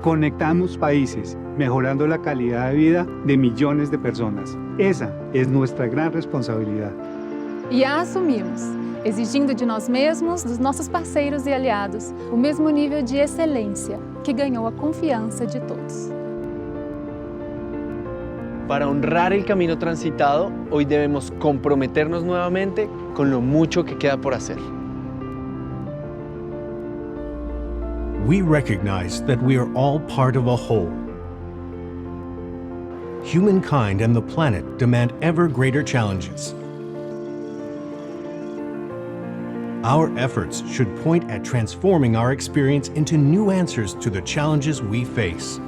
Conectamos países, mejorando la calidad de vida de millones de personas. Esa es nuestra gran responsabilidad. E a assumimos, exigindo de nós mesmos, dos nossos parceiros e aliados, o mesmo nível de excelência que ganhou a confiança de todos. Para honrar el camino transitado, hoy debemos comprometernos nuevamente con lo mucho que queda por hacer. We recognize that we are all part of a whole. Humankind and the planet demand ever greater challenges. Our efforts should point at transforming our experience into new answers to the challenges we face.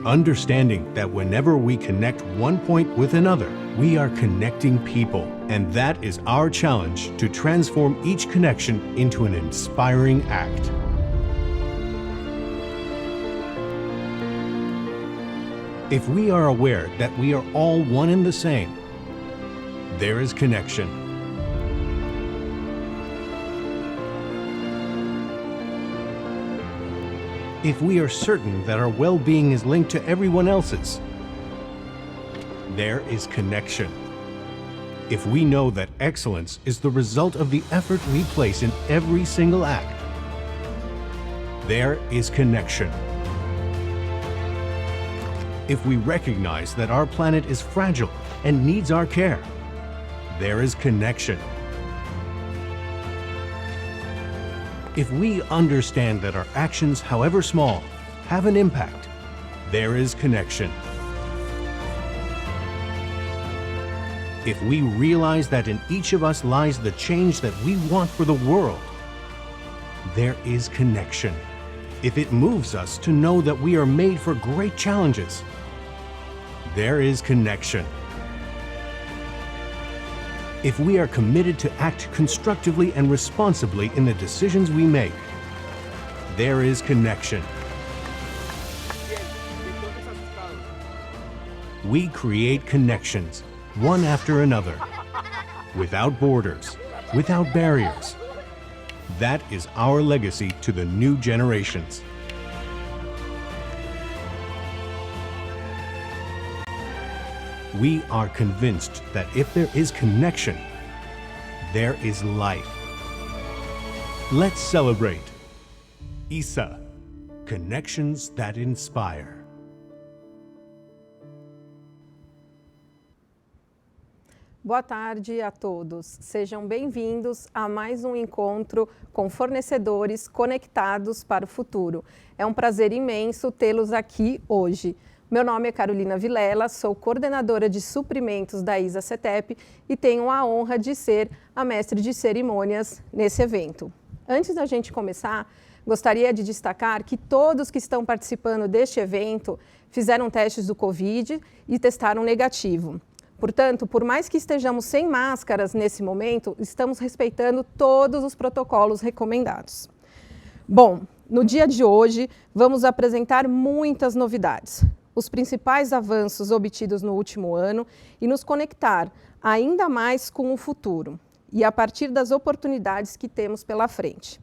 Understanding that whenever we connect one point with another, we are connecting people, and that is our challenge to transform each connection into an inspiring act. If we are aware that we are all one and the same, there is connection. If we are certain that our well-being is linked to everyone else's, there is connection. If we know that excellence is the result of the effort we place in every single act, there is connection. If we recognize that our planet is fragile and needs our care, there is connection. If we understand that our actions, however small, have an impact, there is connection. If we realize that in each of us lies the change that we want for the world, there is connection. If it moves us to know that we are made for great challenges, there is connection. If we are committed to act constructively and responsibly in the decisions we make, there is connection. We create connections, one after another, without borders, without barriers. That is our legacy to the new generations. We are convinced that if there is connection, there is life. Let's celebrate. ISA, Connections that Inspire. Boa tarde a todos. Sejam bem-vindos a mais um encontro com fornecedores conectados para o futuro. É um prazer imenso tê-los aqui hoje. Meu nome é Carolina Vilela, sou coordenadora de suprimentos da ISA-CETEP e tenho a honra de ser a mestre de cerimônias nesse evento. Antes da gente começar, gostaria de destacar que todos que estão participando deste evento fizeram testes do Covid e testaram negativo. Portanto, por mais que estejamos sem máscaras nesse momento, estamos respeitando todos os protocolos recomendados. Bom, no dia de hoje, vamos apresentar muitas novidades, os principais avanços obtidos no último ano e nos conectar ainda mais com o futuro e a partir das oportunidades que temos pela frente.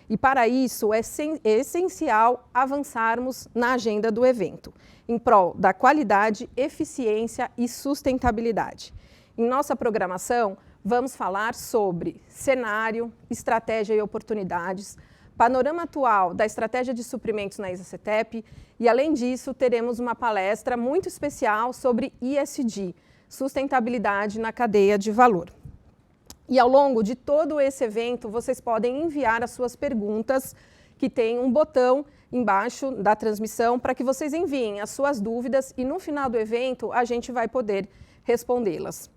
E para isso é essencial avançarmos na agenda do evento, em prol da qualidade, eficiência e sustentabilidade. Em nossa programação, vamos falar sobre cenário, estratégia e oportunidades, panorama atual da estratégia de suprimentos na ISA-CETEP e, além disso, teremos uma palestra muito especial sobre ESG, sustentabilidade na cadeia de valor. E ao longo de todo esse evento, vocês podem enviar as suas perguntas, que tem um botão embaixo da transmissão para que vocês enviem as suas dúvidas e no final do evento a gente vai poder respondê-las.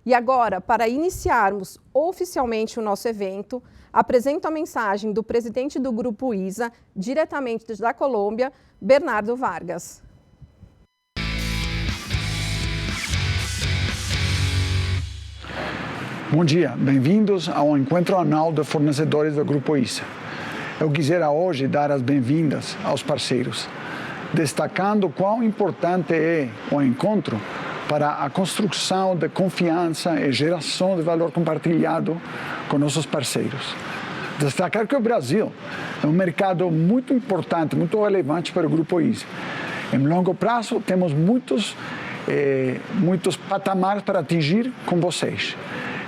E agora, para iniciarmos oficialmente o nosso evento, apresento a mensagem do presidente do Grupo ISA, diretamente da Colômbia, Bernardo Vargas. Bom dia, bem-vindos ao encontro anual de fornecedores do Grupo ISA. Eu quisiera hoje dar as bem-vindas aos parceiros, destacando quão importante é o encontro para a construção de confiança e geração de valor compartilhado com nossos parceiros. Destacar que o Brasil é um mercado muito importante, muito relevante para o Grupo ISA. Em longo prazo, temos muitos patamares para atingir com vocês,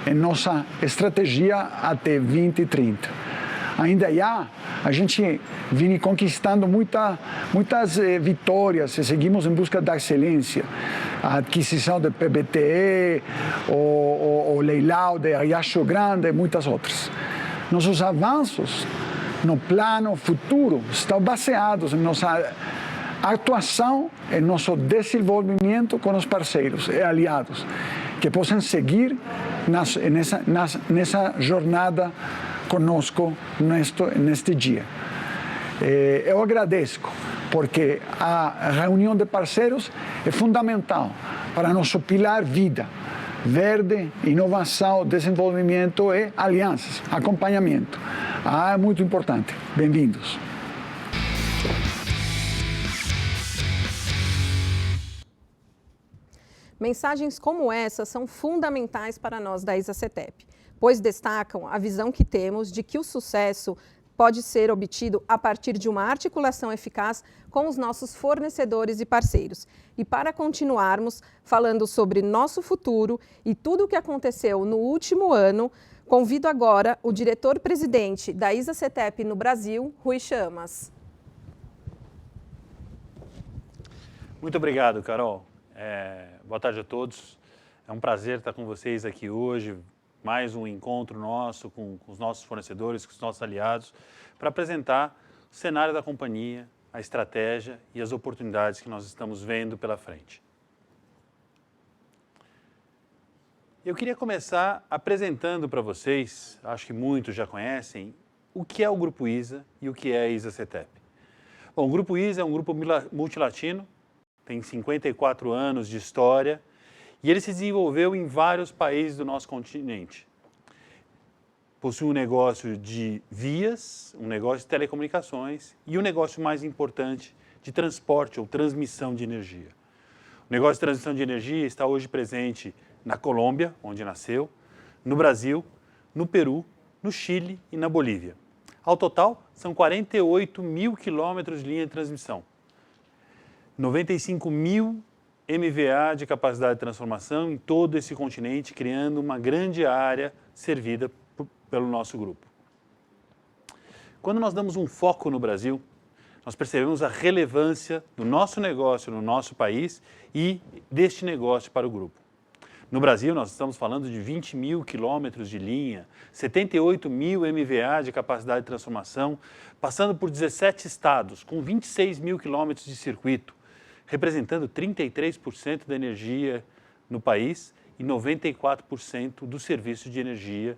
em nossa estratégia até 2030. Ainda a gente vem conquistando muitas vitórias e seguimos em busca da excelência. A aquisição de PBTE, o leilão de Riacho Grande e muitas outras. Nossos avanços no plano futuro estão baseados em nossa atuação, em nosso desenvolvimento com os parceiros e aliados, que possam seguir nessa jornada conosco neste dia. Eu agradeço, porque a reunião de parceiros é fundamental para nosso pilar vida, verde, inovação, desenvolvimento e alianças, acompanhamento. É muito importante. Bem-vindos. Mensagens como essa são fundamentais para nós da ISA-CETEP, pois destacam a visão que temos de que o sucesso pode ser obtido a partir de uma articulação eficaz com os nossos fornecedores e parceiros. E para continuarmos falando sobre nosso futuro e tudo o que aconteceu no último ano, convido agora o diretor-presidente da ISA-CETEP no Brasil, Rui Chamas. Muito obrigado, Carol. Boa tarde a todos. É um prazer estar com vocês aqui hoje, mais um encontro nosso com os nossos fornecedores, com os nossos aliados, para apresentar o cenário da companhia, a estratégia e as oportunidades que nós estamos vendo pela frente. Eu queria começar apresentando para vocês, acho que muitos já conhecem, o que é o Grupo ISA e o que é a ISA-CETEP. Bom, o Grupo ISA é um grupo multilatino, tem 54 anos de história e ele se desenvolveu em vários países do nosso continente. Possui um negócio de vias, um negócio de telecomunicações e um negócio mais importante de transporte ou transmissão de energia. O negócio de transmissão de energia está hoje presente na Colômbia, onde nasceu, no Brasil, no Peru, no Chile e na Bolívia. Ao total, são 48 mil quilômetros de linha de transmissão. 95 mil MVA de capacidade de transformação em todo esse continente, criando uma grande área servida pelo nosso grupo. Quando nós damos um foco no Brasil, nós percebemos a relevância do nosso negócio no nosso país e deste negócio para o grupo. No Brasil, nós estamos falando de 20 mil quilômetros de linha, 78 mil MVA de capacidade de transformação, passando por 17 estados, com 26 mil quilômetros de circuito, representando 33% da energia no país e 94% do serviço de energia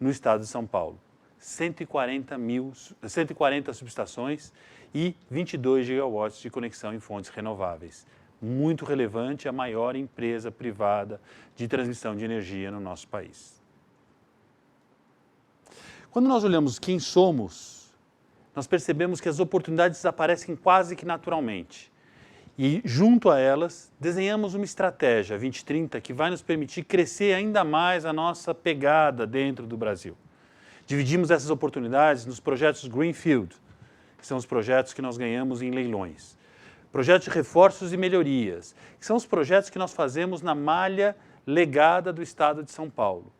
no estado de São Paulo. 140 subestações e 22 gigawatts de conexão em fontes renováveis. Muito relevante, a maior empresa privada de transmissão de energia no nosso país. Quando nós olhamos quem somos, nós percebemos que as oportunidades aparecem quase que naturalmente. E, junto a elas, desenhamos uma estratégia 2030 que vai nos permitir crescer ainda mais a nossa pegada dentro do Brasil. Dividimos essas oportunidades nos projetos Greenfield, que são os projetos que nós ganhamos em leilões. Projetos de reforços e melhorias, que são os projetos que nós fazemos na malha legada do Estado de São Paulo.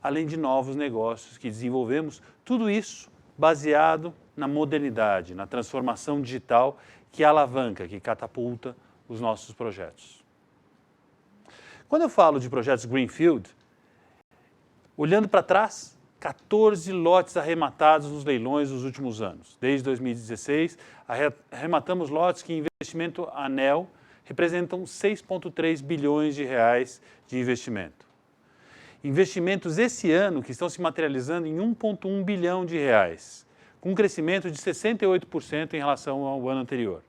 Além de novos negócios que desenvolvemos, tudo isso baseado na modernidade, na transformação digital que alavanca, que catapulta os nossos projetos. Quando eu falo de projetos Greenfield, olhando para trás, 14 lotes arrematados nos leilões dos últimos anos. Desde 2016, arrematamos lotes que, em investimento ANEEL, representam 6,3 bilhões de reais de investimento. Investimentos esse ano que estão se materializando em 1,1 bilhão de reais, com um crescimento de 68% em relação ao ano anterior.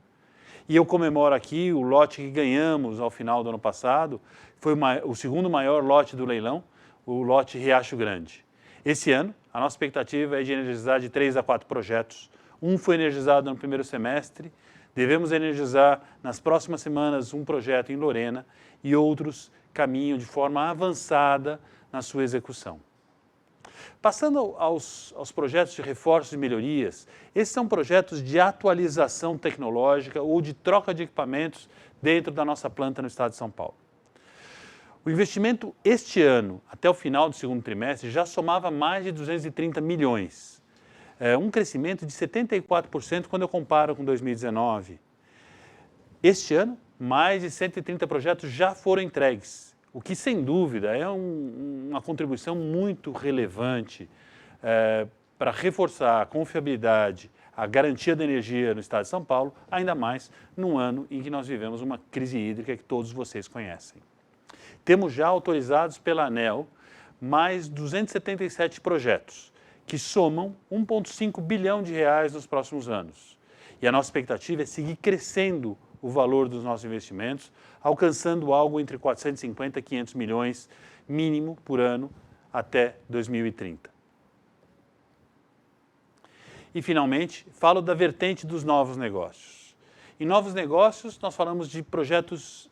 E eu comemoro aqui o lote que ganhamos ao final do ano passado, foi o segundo maior lote do leilão, o lote Riacho Grande. Esse ano, a nossa expectativa é de energizar de 3 a 4 projetos. Um foi energizado no primeiro semestre, devemos energizar nas próximas semanas um projeto em Lorena e outros caminham de forma avançada na sua execução. Passando aos projetos de reforços e melhorias, esses são projetos de atualização tecnológica ou de troca de equipamentos dentro da nossa planta no estado de São Paulo. O investimento este ano, até o final do segundo trimestre, já somava mais de 230 milhões. Um crescimento de 74% quando eu comparo com 2019. Este ano, mais de 130 projetos já foram entregues, o que, sem dúvida, é uma contribuição muito relevante para reforçar a confiabilidade, a garantia da energia no estado de São Paulo, ainda mais num ano em que nós vivemos uma crise hídrica que todos vocês conhecem. Temos já autorizados pela ANEEL mais 277 projetos, que somam 1,5 bilhão de reais nos próximos anos. E a nossa expectativa é seguir crescendo o valor dos nossos investimentos, alcançando algo entre 450 e 500 milhões mínimo por ano até 2030. E, finalmente, falo da vertente dos novos negócios. Em novos negócios, nós falamos de projetos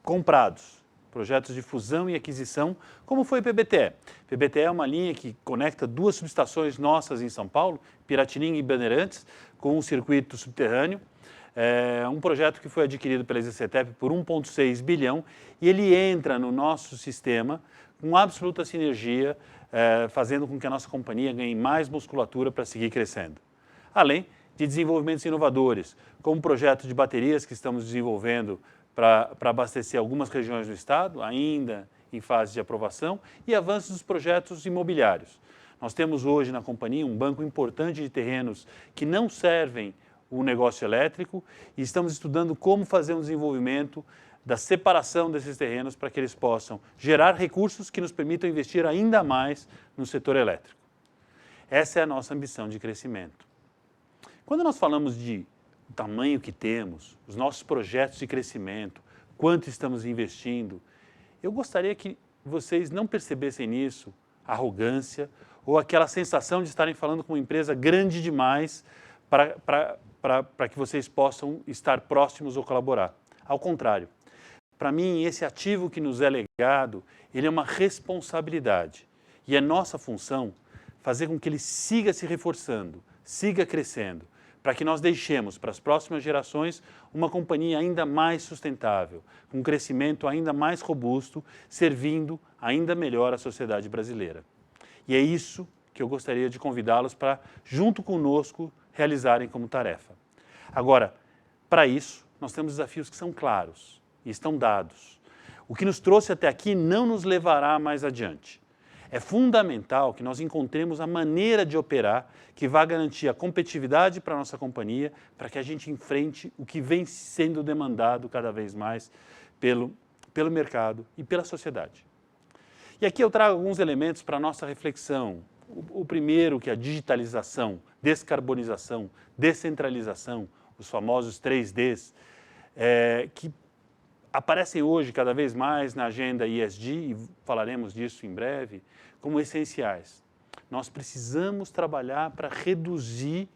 comprados, projetos de fusão e aquisição, como foi o PBTE. PBTE é uma linha que conecta duas subestações nossas em São Paulo, Piratininga e Bandeirantes, com um circuito subterrâneo. É um projeto que foi adquirido pela EasyCetep por 1,6 bilhão e ele entra no nosso sistema com absoluta sinergia, fazendo com que a nossa companhia ganhe mais musculatura para seguir crescendo. Além de desenvolvimentos inovadores, como o projeto de baterias que estamos desenvolvendo para abastecer algumas regiões do estado, ainda em fase de aprovação, e avanços dos projetos imobiliários. Nós temos hoje na companhia um banco importante de terrenos que não servem o negócio elétrico e estamos estudando como fazer um desenvolvimento da separação desses terrenos para que eles possam gerar recursos que nos permitam investir ainda mais no setor elétrico. Essa é a nossa ambição de crescimento. Quando nós falamos de o tamanho que temos, os nossos projetos de crescimento, quanto estamos investindo, eu gostaria que vocês não percebessem nisso arrogância ou aquela sensação de estarem falando com uma empresa grande demais para que vocês possam estar próximos ou colaborar. Ao contrário, para mim, esse ativo que nos é legado, ele é uma responsabilidade. E é nossa função fazer com que ele siga se reforçando, siga crescendo, para que nós deixemos para as próximas gerações uma companhia ainda mais sustentável, com um crescimento ainda mais robusto, servindo ainda melhor a sociedade brasileira. E é isso que eu gostaria de convidá-los para, junto conosco, realizarem como tarefa. Agora, para isso, nós temos desafios que são claros e estão dados. O que nos trouxe até aqui não nos levará mais adiante. É fundamental que nós encontremos a maneira de operar que vá garantir a competitividade para a nossa companhia, para que a gente enfrente o que vem sendo demandado cada vez mais pelo mercado e pela sociedade. E aqui eu trago alguns elementos para a nossa reflexão. O primeiro, que é a digitalização, descarbonização, descentralização, os famosos 3Ds, que aparecem hoje cada vez mais na agenda ESG, e falaremos disso em breve, como essenciais. Nós precisamos trabalhar para reduzir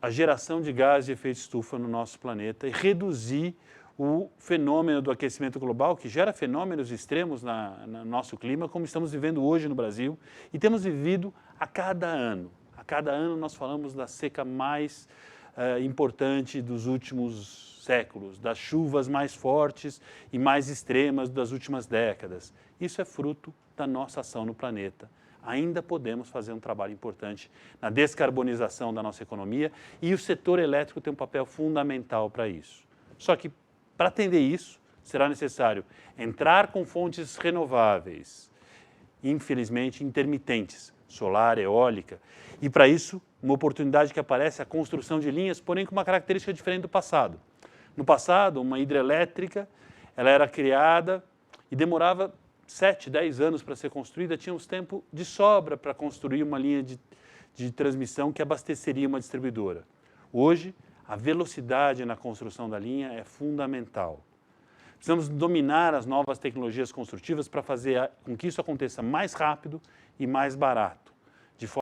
a geração de gases de efeito estufa no nosso planeta e reduzir o fenômeno do aquecimento global, que gera fenômenos extremos no nosso clima, como estamos vivendo hoje no Brasil, e temos vivido a cada ano. A cada ano nós falamos da seca mais importante dos últimos séculos, das chuvas mais fortes e mais extremas das últimas décadas. Isso é fruto da nossa ação no planeta. Ainda podemos fazer um trabalho importante na descarbonização da nossa economia e o setor elétrico tem um papel fundamental para isso. Só que, para atender isso, será necessário entrar com fontes renováveis, infelizmente intermitentes, solar, eólica, e para isso, uma oportunidade que aparece é a construção de linhas, porém com uma característica diferente do passado. No passado, uma hidrelétrica, ela era criada e demorava 7, 10 anos para ser construída, tínhamos tempo de sobra para construir uma linha de transmissão que abasteceria uma distribuidora. Hoje, a velocidade na construção da linha é fundamental. Precisamos dominar as novas tecnologias construtivas para fazer com que isso aconteça mais rápido e mais barato, de forma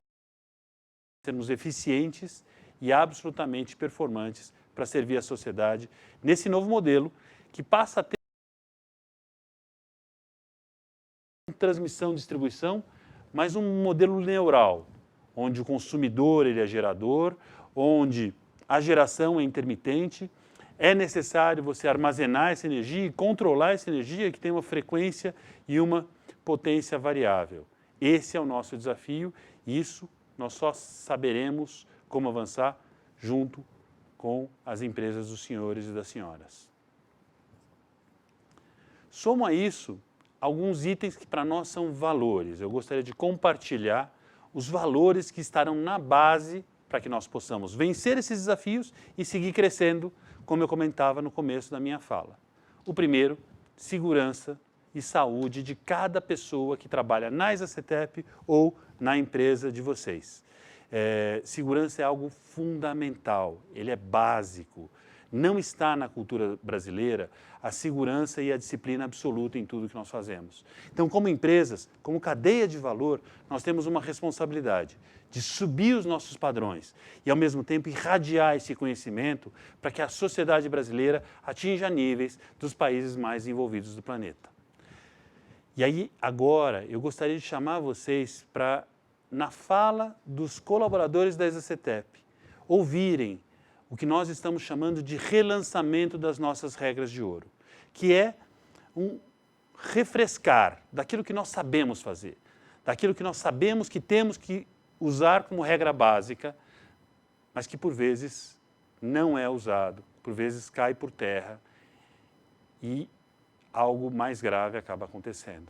a sermos eficientes e absolutamente performantes para servir a sociedade nesse novo modelo que passa a ter transmissão e distribuição mas um modelo neural, onde o consumidor ele é gerador, onde a geração é intermitente, é necessário você armazenar essa energia e controlar essa energia que tem uma frequência e uma potência variável. Esse é o nosso desafio e isso nós só saberemos como avançar junto com as empresas dos senhores e das senhoras. Somo a isso alguns itens que para nós são valores. Eu gostaria de compartilhar os valores que estarão na base para que nós possamos vencer esses desafios e seguir crescendo, como eu comentava no começo da minha fala. O primeiro, segurança e saúde de cada pessoa que trabalha na ESACETEP ou na empresa de vocês. Segurança é algo fundamental, ele é básico. Não está na cultura brasileira a segurança e a disciplina absoluta em tudo que nós fazemos. Então, como empresas, como cadeia de valor, nós temos uma responsabilidade de subir os nossos padrões e, ao mesmo tempo, irradiar esse conhecimento para que a sociedade brasileira atinja níveis dos países mais envolvidos do planeta. E aí, agora, eu gostaria de chamar vocês para, na fala dos colaboradores da ESACETEP, ouvirem o que nós estamos chamando de relançamento das nossas regras de ouro, que é um refrescar daquilo que nós sabemos fazer, daquilo que nós sabemos que temos que usar como regra básica, mas que por vezes não é usado, por vezes cai por terra e algo mais grave acaba acontecendo.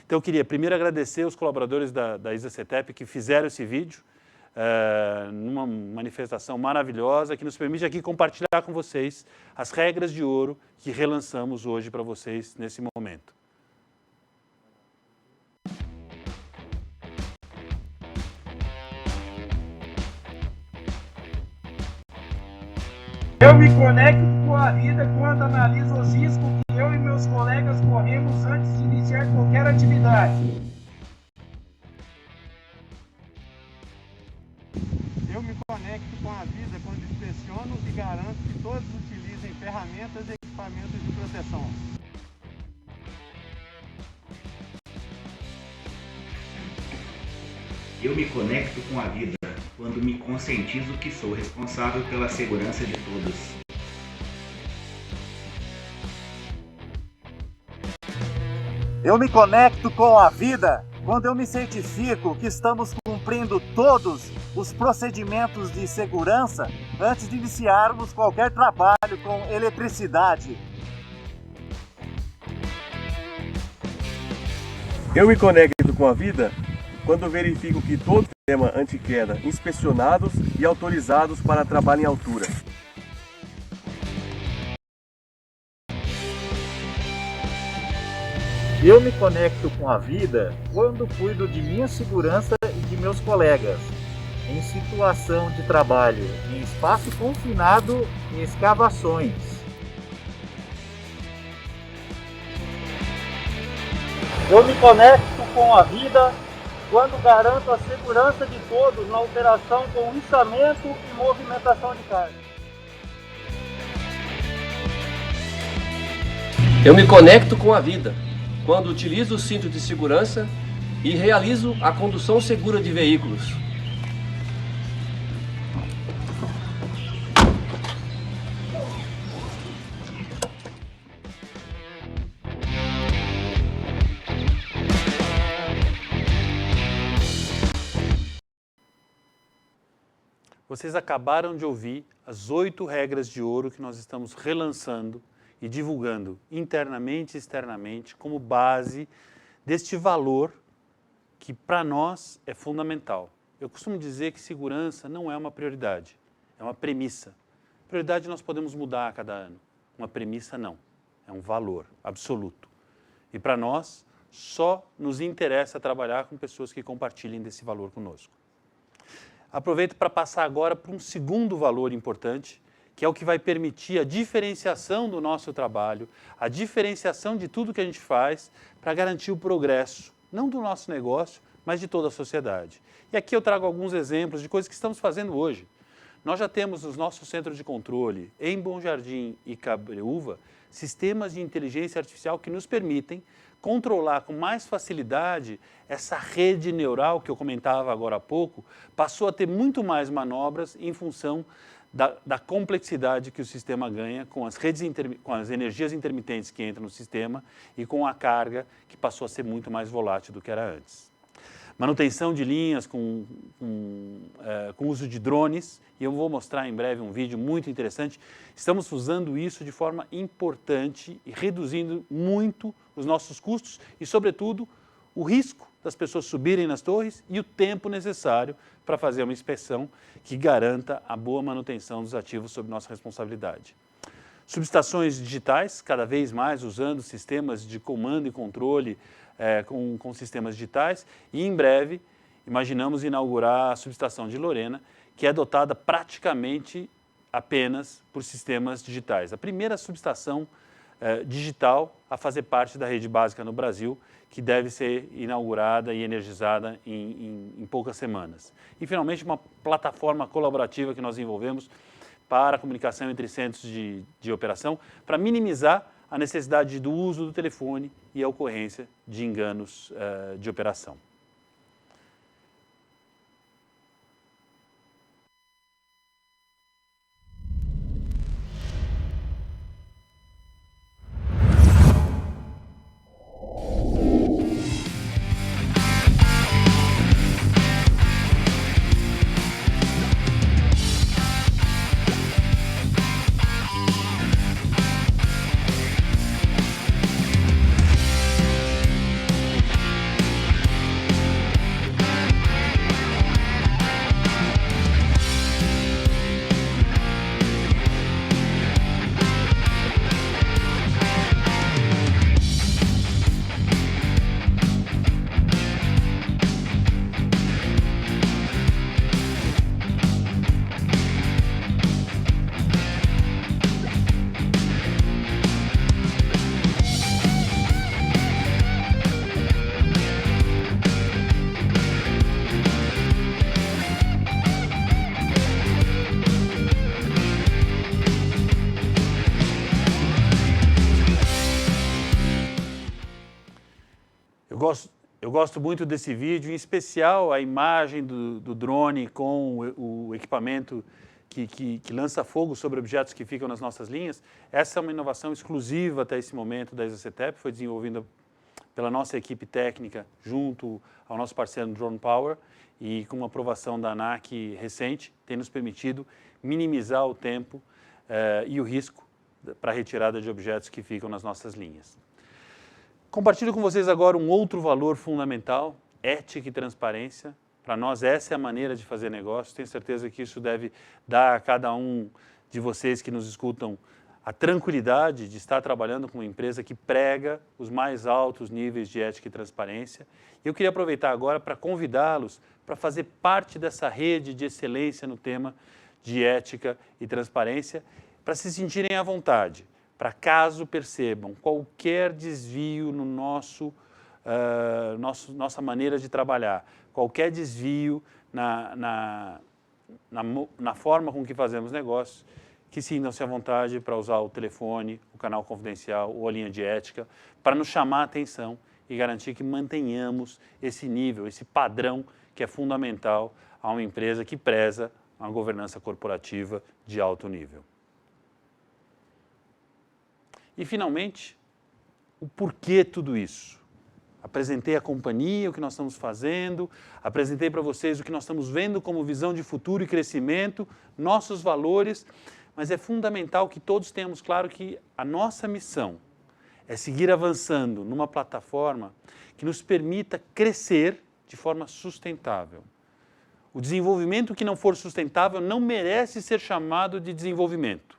Então eu queria primeiro agradecer os colaboradores da ESACETEP que fizeram esse vídeo, numa manifestação maravilhosa que nos permite aqui compartilhar com vocês as regras de ouro que relançamos hoje para vocês nesse momento. Eu me conecto com a vida quando analiso os riscos que eu e meus colegas corremos antes de iniciar qualquer atividade. Eu me conecto com a vida quando inspeciono e garanto que todos utilizem ferramentas e equipamentos de proteção. Eu me conecto com a vida quando me conscientizo que sou responsável pela segurança de todos. Eu me conecto com a vida quando eu me certifico que estamos cumprindo todos os procedimentos de segurança antes de iniciarmos qualquer trabalho com eletricidade. Eu me conecto com a vida quando verifico que todos os sistemas anti-queda inspecionados e autorizados para trabalho em altura. Eu me conecto com a vida quando cuido de minha segurança e de meus colegas, em situação de trabalho, em espaço confinado e escavações. Eu me conecto com a vida quando garanto a segurança de todos na operação com içamento e movimentação de carga. Eu me conecto com a vida quando utilizo o cinto de segurança e realizo a condução segura de veículos. Vocês acabaram de ouvir as 8 regras de ouro que nós estamos relançando e divulgando internamente e externamente como base deste valor que para nós é fundamental. Eu costumo dizer que segurança não é uma prioridade, é uma premissa. Prioridade nós podemos mudar a cada ano, uma premissa não, é um valor absoluto. E para nós só nos interessa trabalhar com pessoas que compartilhem desse valor conosco. Aproveito para passar agora para um segundo valor importante, que é o que vai permitir a diferenciação do nosso trabalho, a diferenciação de tudo que a gente faz para garantir o progresso, não do nosso negócio, mas de toda a sociedade. E aqui eu trago alguns exemplos de coisas que estamos fazendo hoje. Nós já temos nos nossos centros de controle, em Bom Jardim e Cabreúva, sistemas de inteligência artificial que nos permitem controlar com mais facilidade essa rede neural que eu comentava agora há pouco, passou a ter muito mais manobras em função da complexidade que o sistema ganha com as energias intermitentes que entram no sistema e com a carga que passou a ser muito mais volátil do que era antes. Manutenção de linhas com uso de drones, e eu vou mostrar em breve um vídeo muito interessante. Estamos usando isso de forma importante e reduzindo muito os nossos custos e, sobretudo, o risco das pessoas subirem nas torres e o tempo necessário para fazer uma inspeção que garanta a boa manutenção dos ativos sob nossa responsabilidade. Subestações digitais, cada vez mais usando sistemas de comando e controle com sistemas digitais, e em breve imaginamos inaugurar a subestação de Lorena, que é dotada praticamente apenas por sistemas digitais. A primeira subestação digital a fazer parte da rede básica no Brasil, que deve ser inaugurada e energizada em poucas semanas. E, finalmente, uma plataforma colaborativa que nós desenvolvemos para a comunicação entre centros de operação, para minimizar a necessidade do uso do telefone e a ocorrência de enganos de operação. Eu gosto muito desse vídeo, em especial a imagem do drone com o equipamento que lança fogo sobre objetos que ficam nas nossas linhas. Essa é uma inovação exclusiva até esse momento da Exacetep, foi desenvolvida pela nossa equipe técnica junto ao nosso parceiro Drone Power, e com uma aprovação da ANAC recente, tem nos permitido minimizar o tempo e o risco para a retirada de objetos que ficam nas nossas linhas. Compartilho com vocês agora um outro valor fundamental, ética e transparência. Para nós essa é a maneira de fazer negócio. Tenho certeza que isso deve dar a cada um de vocês que nos escutam a tranquilidade de estar trabalhando com uma empresa que prega os mais altos níveis de ética e transparência. Eu queria aproveitar agora para convidá-los para fazer parte dessa rede de excelência no tema de ética e transparência, para se sentirem à vontade, para caso percebam qualquer desvio no nossa maneira de trabalhar, qualquer desvio na forma com que fazemos negócios, que sintam-se à vontade para usar o telefone, o canal confidencial ou a linha de ética, para nos chamar a atenção e garantir que mantenhamos esse nível, esse padrão que é fundamental a uma empresa que preza uma governança corporativa de alto nível. E, finalmente, o porquê tudo isso. Apresentei a companhia, o que nós estamos fazendo, apresentei para vocês o que nós estamos vendo como visão de futuro e crescimento, nossos valores, mas é fundamental que todos tenhamos claro que a nossa missão é seguir avançando numa plataforma que nos permita crescer de forma sustentável. O desenvolvimento que não for sustentável não merece ser chamado de desenvolvimento.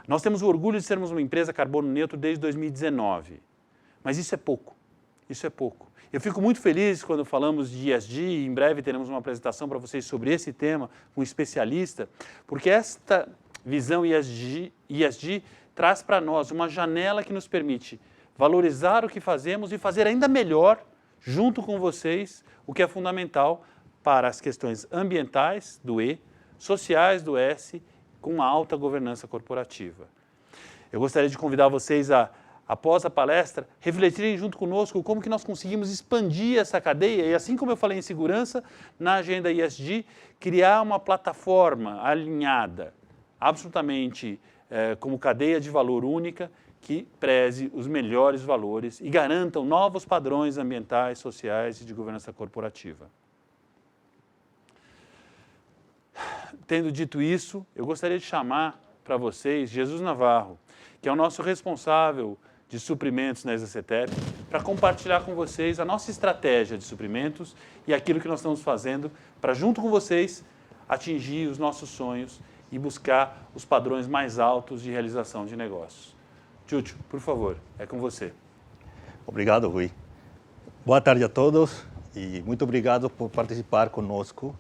Nós temos o orgulho de sermos uma empresa carbono neutro desde 2019, mas isso é pouco, isso é pouco. Eu fico muito feliz quando falamos de ESG, e em breve teremos uma apresentação para vocês sobre esse tema com um especialista, porque esta visão ESG traz para nós uma janela que nos permite valorizar o que fazemos e fazer ainda melhor, junto com vocês, o que é fundamental para as questões ambientais, do E, sociais, do S, com uma alta governança corporativa. Eu gostaria de convidar vocês a após a palestra, refletirem junto conosco como que nós conseguimos expandir essa cadeia e, assim como eu falei em segurança, na agenda ESG, criar uma plataforma alinhada, absolutamente como cadeia de valor única, que preze os melhores valores e garantam novos padrões ambientais, sociais e de governança corporativa. Tendo dito isso, eu gostaria de chamar para vocês Jesus Navarro, que é o nosso responsável de suprimentos na Exacetep, para compartilhar com vocês a nossa estratégia de suprimentos e aquilo que nós estamos fazendo para, junto com vocês, atingir os nossos sonhos e buscar os padrões mais altos de realização de negócios. Chucho, por favor, é com você. Obrigado, Rui. Boa tarde a todos e muito obrigado por participar conosco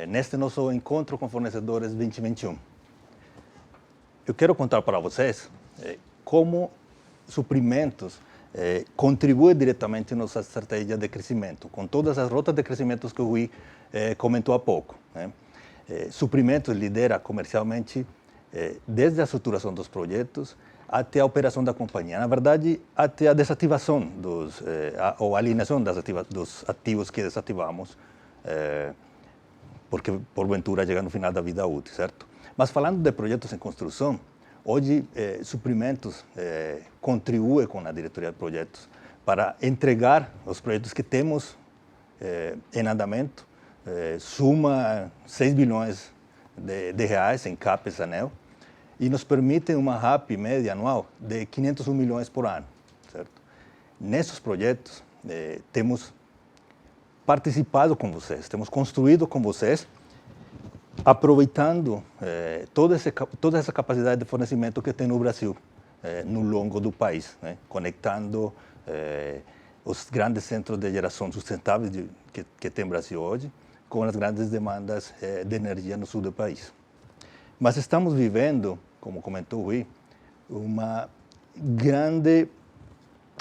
neste nosso encontro com fornecedores 2021. Eu quero contar para vocês como suprimentos contribui diretamente na nossa estratégia de crescimento, com todas as rotas de crescimento que o Rui comentou há pouco. Suprimentos lidera comercialmente desde a estruturação dos projetos até a operação da companhia. Na verdade, até a desativação ou a alienação dos ativos que desativamos, porque porventura chega no final da vida útil, certo? Mas falando de projetos em construção, hoje suprimentos contribui com a diretoria de projetos para entregar os projetos que temos em andamento, suma 6 bilhões de reais em CAPEX ANEEL, e nos permite uma RAP média anual de 501 milhões por ano, certo? Nesses projetos, temos participado com vocês, temos construído com vocês, aproveitando toda essa capacidade de fornecimento que tem no Brasil, no longo do país, conectando os grandes centros de geração sustentável que tem o Brasil hoje, com as grandes demandas de energia no sul do país. Mas estamos vivendo, como comentou o Rui, um grande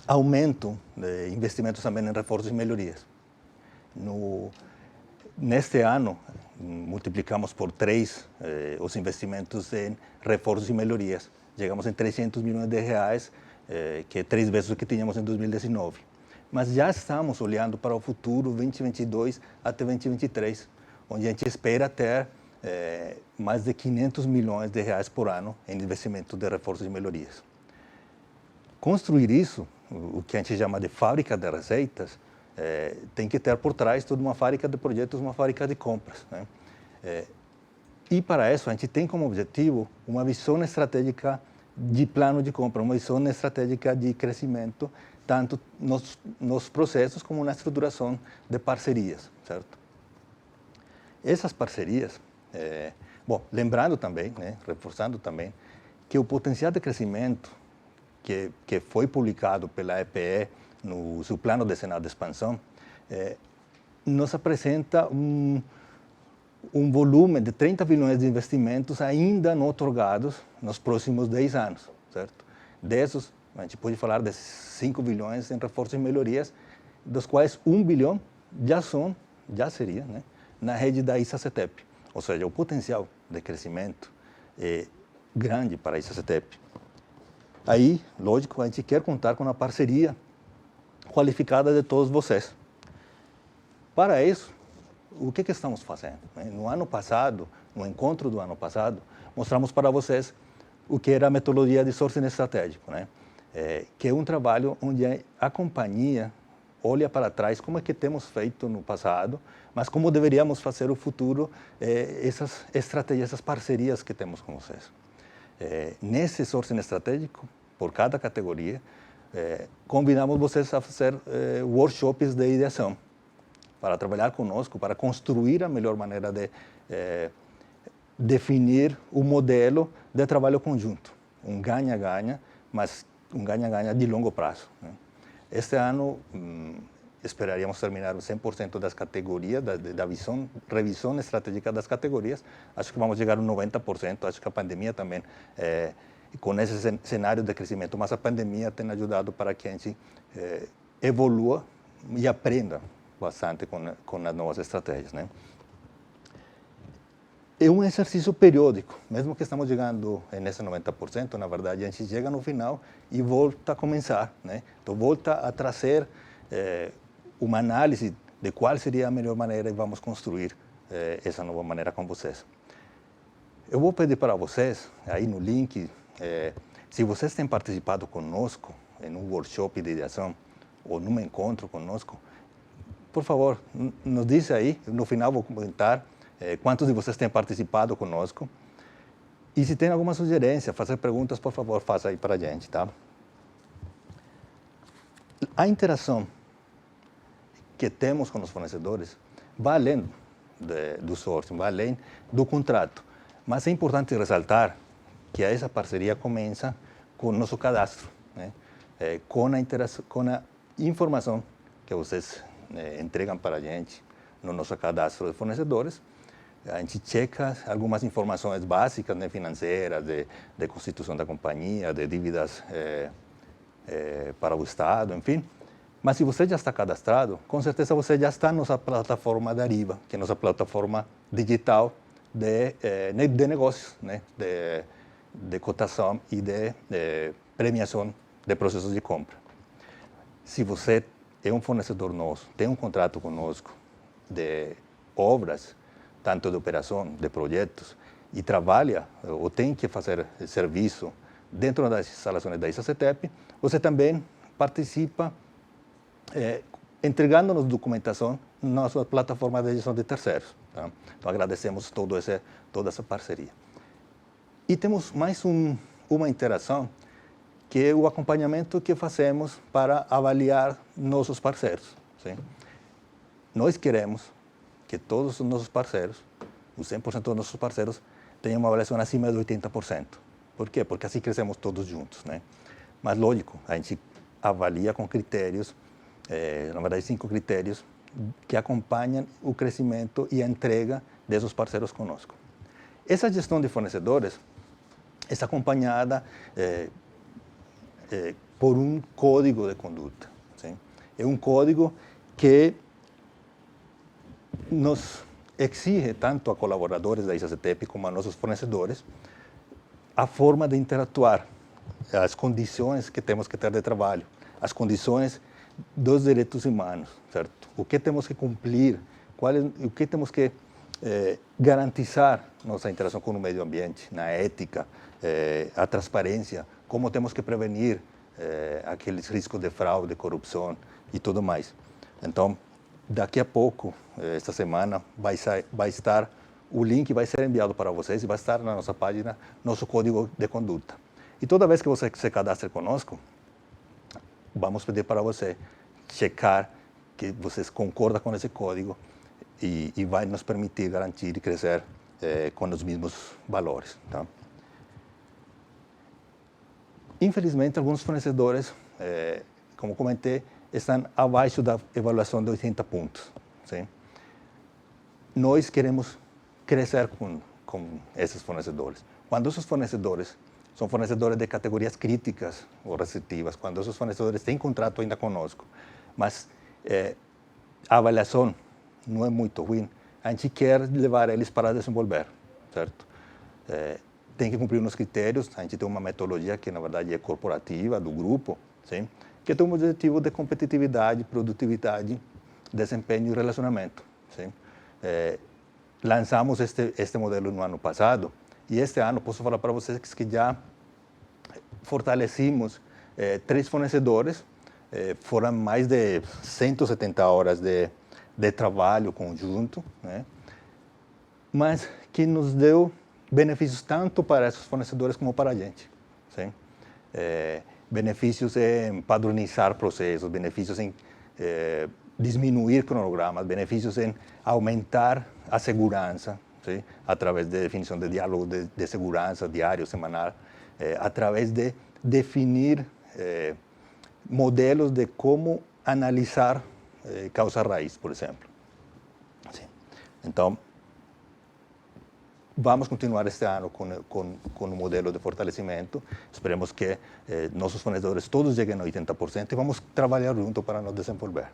aumento de investimentos também em reforços e melhorias. Neste ano, multiplicamos por 3 os investimentos em reforços e melhorias. Chegamos em 300 milhões de reais, que é 3 vezes o que tínhamos em 2019. Mas já estamos olhando para o futuro 2022 até 2023, onde a gente espera ter mais de 500 milhões de reais por ano em investimento de reforços e melhorias. Construir isso, o que a gente chama de fábrica de receitas, tem que ter por trás toda uma fábrica de projetos, uma fábrica de compras, e para isso a gente tem como objetivo uma visão estratégica de plano de compra, uma visão estratégica de crescimento, tanto nos processos como na estruturação de parcerias, certo? Essas parcerias, lembrando também, reforçando também, que o potencial de crescimento que foi publicado pela EPE no seu plano decenal de expansão, nos apresenta um volume de 30 bilhões de investimentos ainda não otorgados nos próximos 10 anos, certo? Desses, a gente pode falar de 5 bilhões em reforços e melhorias, dos quais 1 bilhão já seria, na rede da Exacetep. Ou seja, o potencial de crescimento é grande para a Exacetep. Aí, lógico, a gente quer contar com a parceria qualificada de todos vocês. Para isso, o que estamos fazendo? No ano passado, no encontro do ano passado, mostramos para vocês o que era a metodologia de sourcing estratégico, que é um trabalho onde a companhia olha para trás como é que temos feito no passado, mas como deveríamos fazer no futuro essas estratégias, essas parcerias que temos com vocês. Nesse sourcing estratégico, por cada categoria, convidamos vocês a fazer workshops de ideação, para trabalhar conosco, para construir a melhor maneira de definir o modelo de trabalho conjunto. Um ganha-ganha, mas um ganha-ganha de longo prazo. Este ano, esperaríamos terminar 100% das categorias, da revisão estratégica das categorias. Acho que vamos chegar a 90%, acho que a pandemia também, com esse cenário de crescimento, mas a pandemia tem ajudado para que a gente evolua e aprenda bastante com as novas estratégias, é um exercício periódico, mesmo que estamos chegando nesse 90%, na verdade, a gente chega no final e volta a começar, né? Então, volta a trazer uma análise de qual seria a melhor maneira e vamos construir essa nova maneira com vocês. Eu vou pedir para vocês, aí no link, se vocês têm participado conosco em um workshop de ideação ou num encontro conosco, por favor, nos diz aí, no final vou comentar quantos de vocês têm participado conosco. E se tem alguma sugerência, fazer perguntas, por favor, faça aí para a gente, tá? A interação que temos com os fornecedores vai além do sourcing, vai além do contrato. Mas é importante ressaltar que essa parceria começa com o nosso cadastro, né? Com a informação que vocês entregam para a gente no nosso cadastro de fornecedores. A gente checa algumas informações básicas, né, financeiras, de constituição da companhia, de dívidas para o Estado, enfim. Mas se você já está cadastrado, com certeza você já está na nossa plataforma da Ariba, que é a nossa plataforma digital de negócios, né, de cotação e de premiação de processos de compra. Se você é um fornecedor nosso, tem um contrato conosco de obras, tanto de operação, de projetos, e trabalha ou tem que fazer serviço dentro das instalações da ISA-CETEP, você também participa entregando-nos documentação na nossa plataforma de gestão de terceiros. Tá? Então, agradecemos toda essa parceria. E temos mais uma interação, que é o acompanhamento que fazemos para avaliar nossos parceiros. Sim? Nós queremos que todos os nossos parceiros, os 100% dos nossos parceiros, tenham uma avaliação acima de 80%. Por quê? Porque assim crescemos todos juntos, né? Mas, lógico, a gente avalia com critérios, na verdade, 5 critérios, que acompanham o crescimento e a entrega desses parceiros conosco. Essa gestão de fornecedores é acompanhada por um código de conduta. Sim? É um código que nos exige tanto a colaboradores da ISA-CETEP como a nossos fornecedores a forma de interatuar, as condições que temos que ter de trabalho, as condições dos direitos humanos, certo? O que temos que cumprir, o que temos que garantizar nossa interação com o meio ambiente, na ética, a transparência, como temos que prevenir aqueles riscos de fraude, corrupção e tudo mais. Então, daqui a pouco, esta semana, vai estar o link, vai ser enviado para vocês e vai estar na nossa página, nosso código de conduta. E toda vez que você se cadastre conosco, vamos pedir para você checar que vocês concordam com esse código e vai nos permitir garantir e crescer com os mesmos valores. Tá? Infelizmente, alguns fornecedores, como comentei, estão abaixo da avaliação de 80 pontos. Sim? Nós queremos crescer com esses fornecedores. Quando esses fornecedores são fornecedores de categorias críticas ou restritivas, quando esses fornecedores têm contrato ainda conosco, mas a avaliação não é muito ruim, a gente quer levar eles para desenvolver, certo? Tem que cumprir uns critérios, a gente tem uma metodologia que, na verdade, é corporativa, do grupo, sim? Que tem um objetivo de competitividade, produtividade, desempenho e relacionamento. Sim? Lançamos este modelo no ano passado e este ano posso falar para vocês que já fortalecemos 3 fornecedores, foram mais de 170 horas de trabalho conjunto, né? Mas que nos deu benefícios tanto para esses fornecedores como para a gente. Sim? Benefícios em padronizar processos, benefícios em diminuir cronogramas, benefícios em aumentar a segurança, sim? Através de definição de diálogo de segurança diário, semanal, através de definir modelos de como analisar causa raiz, por exemplo. Sim. Então, vamos continuar este ano com o modelo de fortalecimento. Esperemos que nossos fornecedores todos cheguem a 80% e vamos trabalhar junto para nos desenvolver.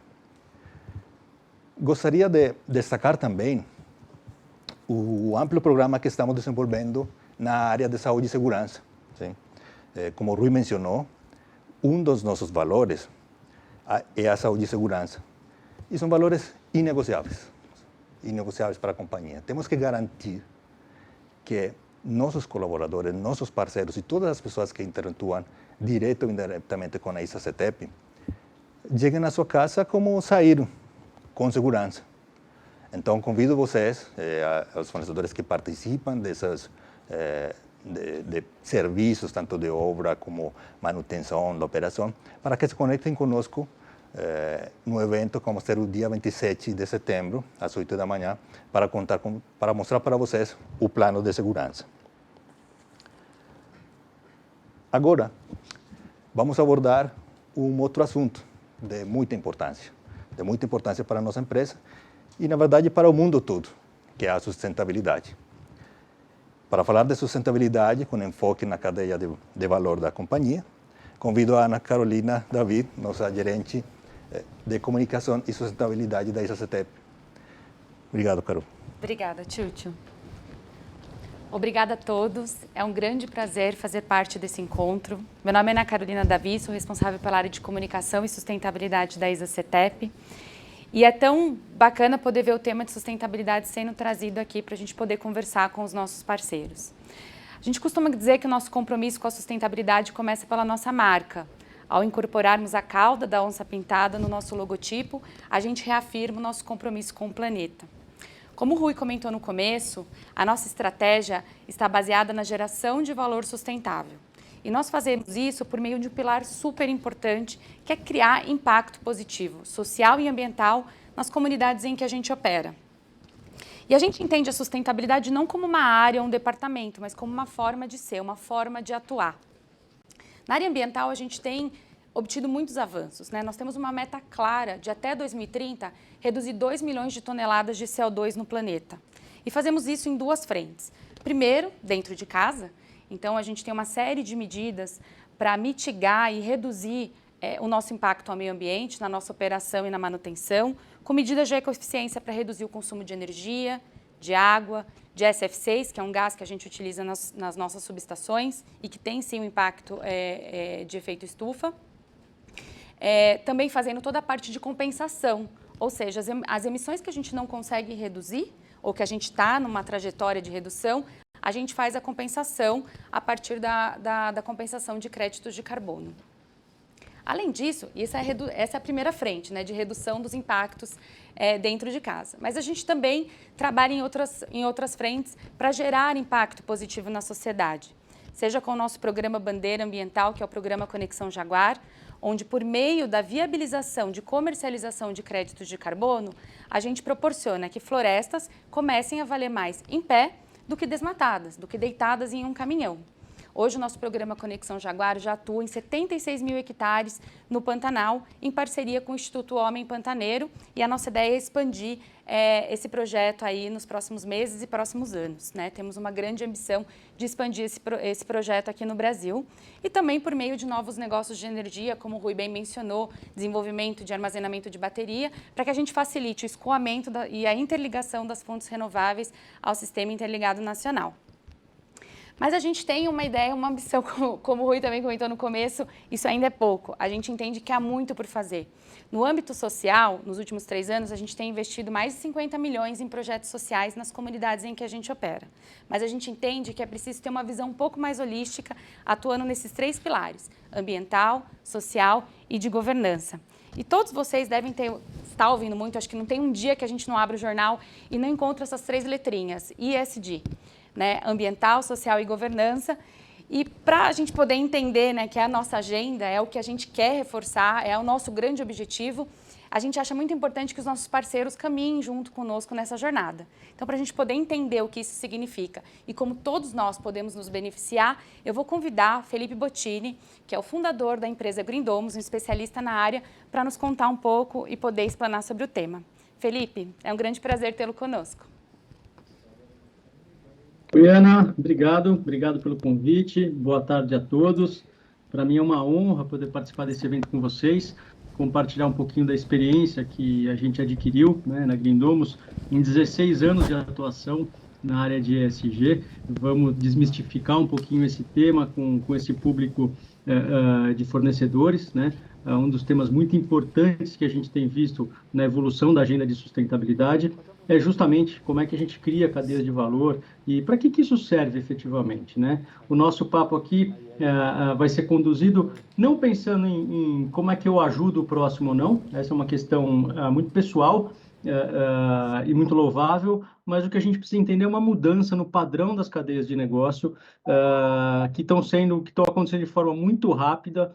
Gostaria de destacar também o amplo programa que estamos desenvolvendo na área de saúde e segurança. Sim? Como o Rui mencionou, dos nossos valores é a saúde e segurança. E são valores inegociáveis para a companhia. Temos que garantir que nossos colaboradores, nossos parceiros e todas as pessoas que interatuam direto ou indiretamente com a ISA-CETEP cheguem à sua casa como saíram, com segurança. Então, convido vocês, os fornecedores que participam dessas de serviços, tanto de obra como manutenção, de operação, para que se conectem conosco no evento que vamos ter o dia 27 de setembro, às 8 da manhã, para mostrar para vocês o plano de segurança. Agora, vamos abordar outro assunto de muita importância para a nossa empresa e, na verdade, para o mundo todo, que é a sustentabilidade. Para falar de sustentabilidade, com enfoque na cadeia de valor da companhia, convido a Ana Carolina David, nossa gerente de comunicação e sustentabilidade da ISA-CETEP. Obrigado, Carol. Obrigada, Tchutchu. Obrigada a todos. É um grande prazer fazer parte desse encontro. Meu nome é Ana Carolina David, sou responsável pela área de comunicação e sustentabilidade da ISA-CETEP. E é tão bacana poder ver o tema de sustentabilidade sendo trazido aqui para a gente poder conversar com os nossos parceiros. A gente costuma dizer que o nosso compromisso com a sustentabilidade começa pela nossa marca. Ao incorporarmos a cauda da onça pintada no nosso logotipo, a gente reafirma o nosso compromisso com o planeta. Como o Rui comentou no começo, a nossa estratégia está baseada na geração de valor sustentável. E nós fazemos isso por meio de um pilar super importante, que é criar impacto positivo, social e ambiental, nas comunidades em que a gente opera. E a gente entende a sustentabilidade não como uma área ou um departamento, mas como uma forma de ser, uma forma de atuar. Na área ambiental, a gente tem obtido muitos avanços, né? Nós temos uma meta clara de, até 2030, reduzir 2 milhões de toneladas de CO2 no planeta. E fazemos isso em duas frentes. Primeiro, dentro de casa. Então, a gente tem uma série de medidas para mitigar e reduzir o nosso impacto ao meio ambiente, na nossa operação e na manutenção, com medidas de ecoeficiência para reduzir o consumo de energia, de água, de SF6, que é um gás que a gente utiliza nas nossas subestações e que tem, sim, um impacto de efeito estufa. Também fazendo toda a parte de compensação, ou seja, as emissões que a gente não consegue reduzir, ou que a gente está numa trajetória de redução, a gente faz a compensação a partir da compensação de créditos de carbono. Além disso, essa é a primeira frente, né, de redução dos impactos dentro de casa. Mas a gente também trabalha em outras frentes para gerar impacto positivo na sociedade. Seja com o nosso programa Bandeira Ambiental, que é o programa Conexão Jaguar, onde, por meio da viabilização de comercialização de créditos de carbono, a gente proporciona que florestas comecem a valer mais em pé do que desmatadas, do que deitadas em um caminhão. Hoje, o nosso programa Conexão Jaguar já atua em 76 mil hectares no Pantanal, em parceria com o Instituto Homem Pantaneiro, e a nossa ideia é expandir esse projeto aí nos próximos meses e próximos anos, né? Temos uma grande ambição de expandir esse projeto aqui no Brasil, e também por meio de novos negócios de energia, como o Rui bem mencionou, desenvolvimento de armazenamento de bateria, para que a gente facilite o escoamento e a interligação das fontes renováveis ao Sistema Interligado Nacional. Mas a gente tem uma ideia, uma ambição, como o Rui também comentou no começo, isso ainda é pouco. A gente entende que há muito por fazer. No âmbito social, nos últimos 3 anos, a gente tem investido mais de 50 milhões em projetos sociais nas comunidades em que a gente opera. Mas a gente entende que é preciso ter uma visão um pouco mais holística, atuando nesses 3 pilares: ambiental, social e de governança. E todos vocês devem estar ouvindo muito, acho que não tem um dia que a gente não abre o jornal e não encontra essas 3 letrinhas, ESG. Né, ambiental, social e governança. E para a gente poder entender, né, que é a nossa agenda, é o que a gente quer reforçar, é o nosso grande objetivo, a gente acha muito importante que os nossos parceiros caminhem junto conosco nessa jornada. Então, para a gente poder entender o que isso significa e como todos nós podemos nos beneficiar, eu vou convidar Felipe Bottini, que é o fundador da empresa Greendomos, um especialista na área, para nos contar um pouco e poder explanar sobre o tema. Felipe, é um grande prazer tê-lo conosco. Oi, Ana, obrigado pelo convite, boa tarde a todos. Para mim é uma honra poder participar desse evento com vocês, compartilhar um pouquinho da experiência que a gente adquiriu, né, na Greendomos, em 16 anos de atuação na área de ESG. Vamos desmistificar um pouquinho esse tema com esse público de fornecedores, né? Um dos temas muito importantes que a gente tem visto na evolução da agenda de sustentabilidade é justamente como é que a gente cria cadeias de valor e para que isso serve efetivamente, né? O nosso papo aqui vai ser conduzido não pensando em como é que eu ajudo o próximo ou não, essa é uma questão muito pessoal e muito louvável, mas o que a gente precisa entender é uma mudança no padrão das cadeias de negócio que estão acontecendo de forma muito rápida.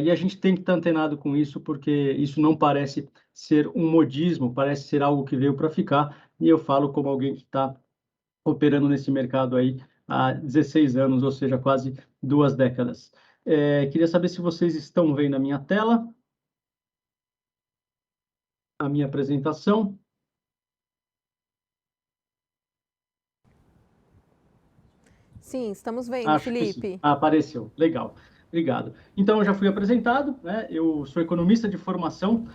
E a gente tem que estar antenado com isso, porque isso não parece ser um modismo, parece ser algo que veio para ficar, e eu falo como alguém que está operando nesse mercado aí há 16 anos, ou seja, quase 2 décadas. Queria saber se vocês estão vendo a minha tela, a minha apresentação. Sim, estamos vendo, Felipe. Apareceu, legal. Obrigado. Então, eu já fui apresentado, né? Eu sou economista de formação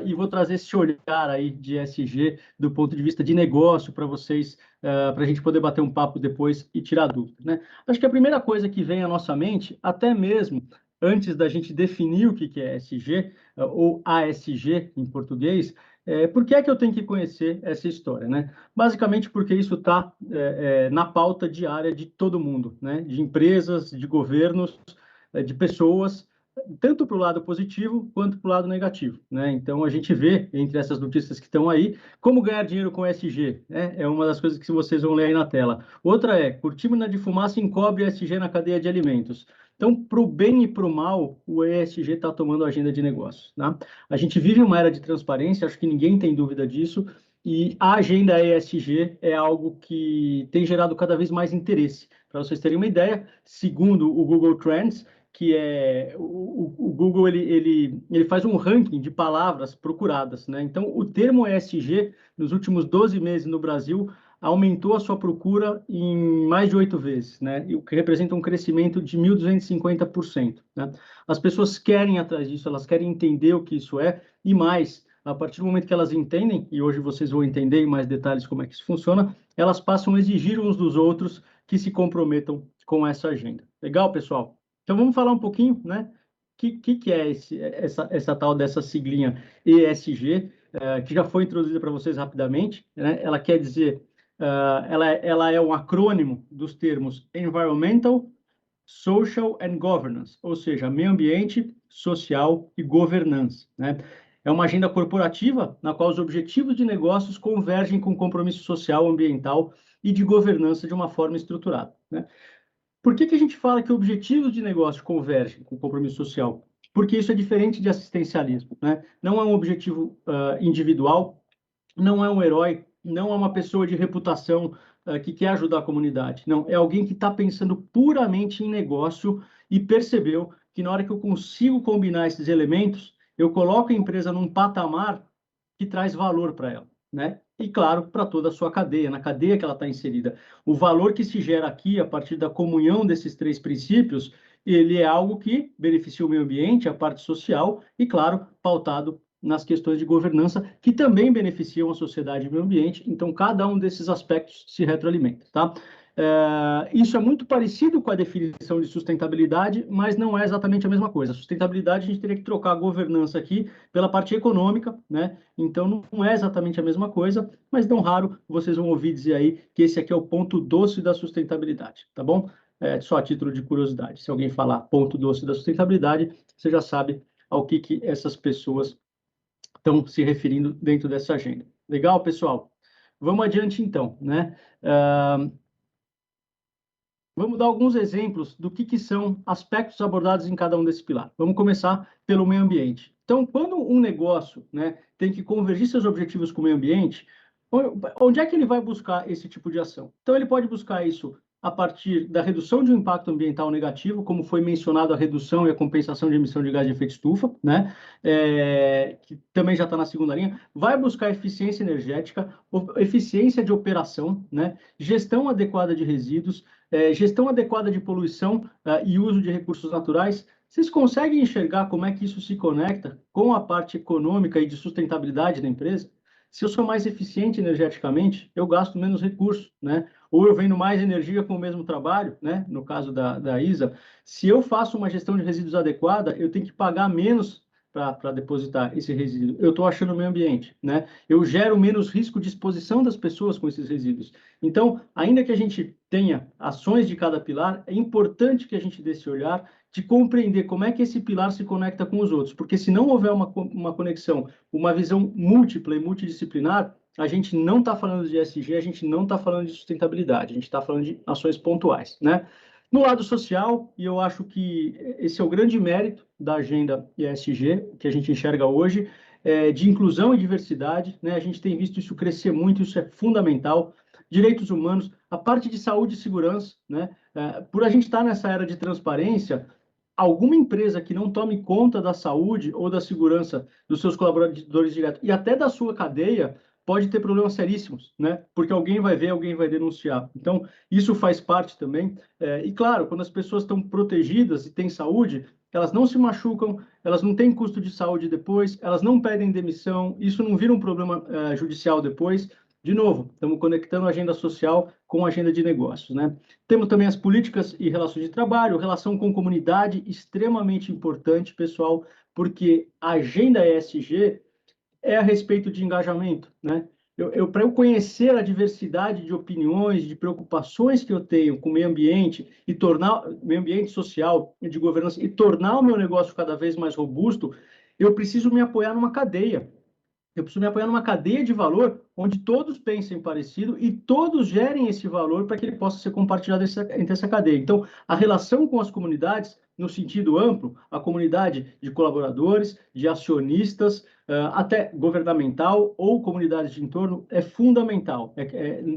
e vou trazer esse olhar aí de ESG do ponto de vista de negócio para vocês, para a gente poder bater um papo depois e tirar dúvidas, né? Acho que a primeira coisa que vem à nossa mente, até mesmo antes da gente definir o que é ESG, ou ASG em português, por que é que eu tenho que conhecer essa história, né? Basicamente porque isso está na pauta diária de todo mundo, né? De empresas, de governos, de pessoas, tanto para o lado positivo quanto para o lado negativo, né? Então, a gente vê, entre essas notícias que estão aí, como ganhar dinheiro com ESG, né? É uma das coisas que vocês vão ler aí na tela. Outra é, cortina de fumaça encobre ESG na cadeia de alimentos. Então, para o bem e para o mal, o ESG está tomando a agenda de negócios, tá? A gente vive uma era de transparência, acho que ninguém tem dúvida disso, e a agenda ESG é algo que tem gerado cada vez mais interesse. Para vocês terem uma ideia, segundo o Google Trends, que é o Google, ele faz um ranking de palavras procuradas, né? Então, o termo ESG, nos últimos 12 meses no Brasil, aumentou a sua procura em mais de 8 vezes, né? O que representa um crescimento de 1.250%, né? As pessoas querem atrás disso, elas querem entender o que isso é, e mais, a partir do momento que elas entendem, e hoje vocês vão entender em mais detalhes como é que isso funciona, elas passam a exigir uns dos outros que se comprometam com essa agenda. Legal, pessoal? Então, vamos falar um pouquinho, né? O que é essa tal dessa siglinha ESG, que já foi introduzida para vocês rapidamente, né? Ela quer dizer, ela é um acrônimo dos termos Environmental, Social and Governance, ou seja, meio ambiente, social e governança, né? É uma agenda corporativa na qual os objetivos de negócios convergem com o compromisso social, ambiental e de governança de uma forma estruturada, né? Por que a gente fala que objetivos de negócio convergem com o compromisso social? Porque isso é diferente de assistencialismo, né? Não é um objetivo individual, não é um herói, não é uma pessoa de reputação que quer ajudar a comunidade. Não, é alguém que está pensando puramente em negócio e percebeu que na hora que eu consigo combinar esses elementos, eu coloco a empresa num patamar que traz valor para ela, né? E, claro, para toda a sua cadeia, na cadeia que ela está inserida. O valor que se gera aqui, a partir da comunhão desses 3 princípios, ele é algo que beneficia o meio ambiente, a parte social, e, claro, pautado nas questões de governança, que também beneficiam a sociedade e o meio ambiente. Então, cada um desses aspectos se retroalimenta, tá? Isso é muito parecido com a definição de sustentabilidade, mas não é exatamente a mesma coisa. A sustentabilidade, a gente teria que trocar a governança aqui pela parte econômica, né? Então, não é exatamente a mesma coisa, mas não raro vocês vão ouvir dizer aí que esse aqui é o ponto doce da sustentabilidade, tá bom? Só a título de curiosidade. Se alguém falar ponto doce da sustentabilidade, você já sabe ao que essas pessoas estão se referindo dentro dessa agenda. Legal, pessoal? Vamos adiante, então, né? Vamos dar alguns exemplos do que são aspectos abordados em cada um desses pilares. Vamos começar pelo meio ambiente. Então, quando um negócio, né, tem que convergir seus objetivos com o meio ambiente, onde é que ele vai buscar esse tipo de ação? Então, ele pode buscar isso a partir da redução de um impacto ambiental negativo, como foi mencionado a redução e a compensação de emissão de gás de efeito estufa, né? Que também já está na segunda linha. Vai buscar eficiência energética, eficiência de operação, né? Gestão adequada de resíduos, gestão adequada de poluição e uso de recursos naturais. Vocês conseguem enxergar como é que isso se conecta com a parte econômica e de sustentabilidade da empresa? Se eu sou mais eficiente energeticamente, eu gasto menos recursos, né? ou eu vendo mais energia com o mesmo trabalho, né? No caso da ISA, se eu faço uma gestão de resíduos adequada, eu tenho que pagar menos para depositar esse resíduo. Eu estou achando o meio ambiente, né? Eu gero menos risco de exposição das pessoas com esses resíduos. Então, ainda que a gente tenha ações de cada pilar, é importante que a gente dê esse olhar de compreender como é que esse pilar se conecta com os outros, porque se não houver uma conexão, uma visão múltipla e multidisciplinar, a gente não está falando de ESG, a gente não está falando de sustentabilidade, a gente está falando de ações pontuais, né? No lado social, e eu acho que esse é o grande mérito da agenda ESG, que a gente enxerga hoje, de inclusão e diversidade, né? A gente tem visto isso crescer muito, isso é fundamental. Direitos humanos, a parte de saúde e segurança, né? Por a gente estar nessa era de transparência, alguma empresa que não tome conta da saúde ou da segurança dos seus colaboradores diretos e até da sua cadeia, pode ter problemas seríssimos, né? Porque alguém vai ver, alguém vai denunciar. Então, isso faz parte também. E, claro, quando as pessoas estão protegidas e têm saúde, elas não se machucam, elas não têm custo de saúde depois, elas não pedem demissão, isso não vira um problema judicial depois. De novo, estamos conectando a agenda social com a agenda de negócios, né? Temos também as políticas e relações de trabalho, relação com comunidade, extremamente importante, pessoal, porque a agenda ESG é a respeito de engajamento, né? Para eu conhecer a diversidade de opiniões, de preocupações que eu tenho com o meio ambiente e tornar o meio ambiente social, de governança, e tornar o meu negócio cada vez mais robusto, eu preciso me apoiar numa cadeia. Eu preciso me apoiar numa cadeia de valor onde todos pensem parecido e todos gerem esse valor para que ele possa ser compartilhado entre essa cadeia. Então, a relação com as comunidades, no sentido amplo, a comunidade de colaboradores, de acionistas, até governamental ou comunidades de entorno, é fundamental.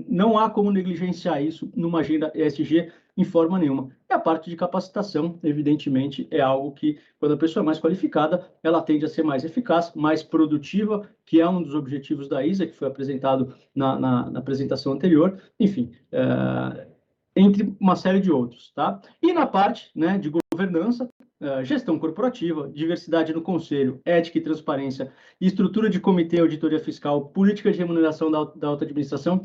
Não há como negligenciar isso numa agenda ESG em forma nenhuma. E a parte de capacitação, evidentemente, é algo que, quando a pessoa é mais qualificada, ela tende a ser mais eficaz, mais produtiva, que é um dos objetivos da ISA, que foi apresentado na apresentação anterior. Enfim, entre uma série de outros, tá? E na parte, né, de governança, gestão corporativa, diversidade no conselho, ética e transparência, estrutura de comitê, auditoria fiscal, política de remuneração da alta administração.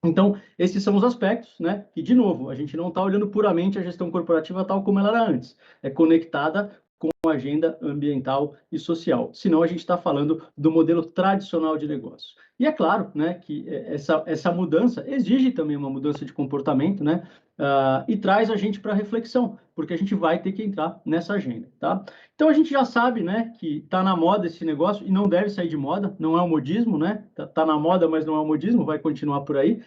Então, esses são os aspectos, né, que, de novo, a gente não está olhando puramente a gestão corporativa tal como ela era antes, é conectada com a agenda ambiental e social, senão a gente está falando do modelo tradicional de negócio. E é claro, né, que essa mudança exige também uma mudança de comportamento, né, e traz a gente para reflexão, porque a gente vai ter que entrar nessa agenda, tá? Então, a gente já sabe, né, que está na moda esse negócio e não deve sair de moda, não é um modismo, né? Tá na moda, mas não é um modismo, vai continuar por aí.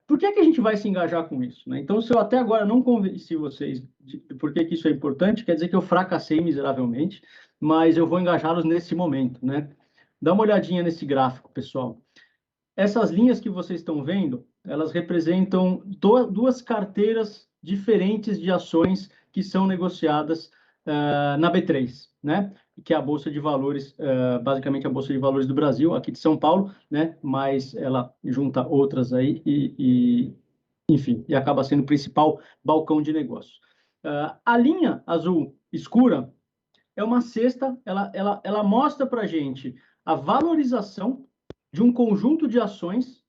Por que a gente vai se engajar com isso, né? Então, se eu até agora não convenci vocês de por que isso é importante, quer dizer que eu fracassei miseravelmente, mas eu vou engajá-los nesse momento, né? Dá uma olhadinha nesse gráfico, pessoal. Essas linhas que vocês estão vendo, elas representam duas carteiras diferentes de ações que são negociadas na B3, né? Que é a Bolsa de Valores, basicamente a Bolsa de Valores do Brasil, aqui de São Paulo, né? Mas ela junta outras aí enfim, e acaba sendo o principal balcão de negócios. A linha azul escura é uma cesta, ela mostra para a gente a valorização de um conjunto de ações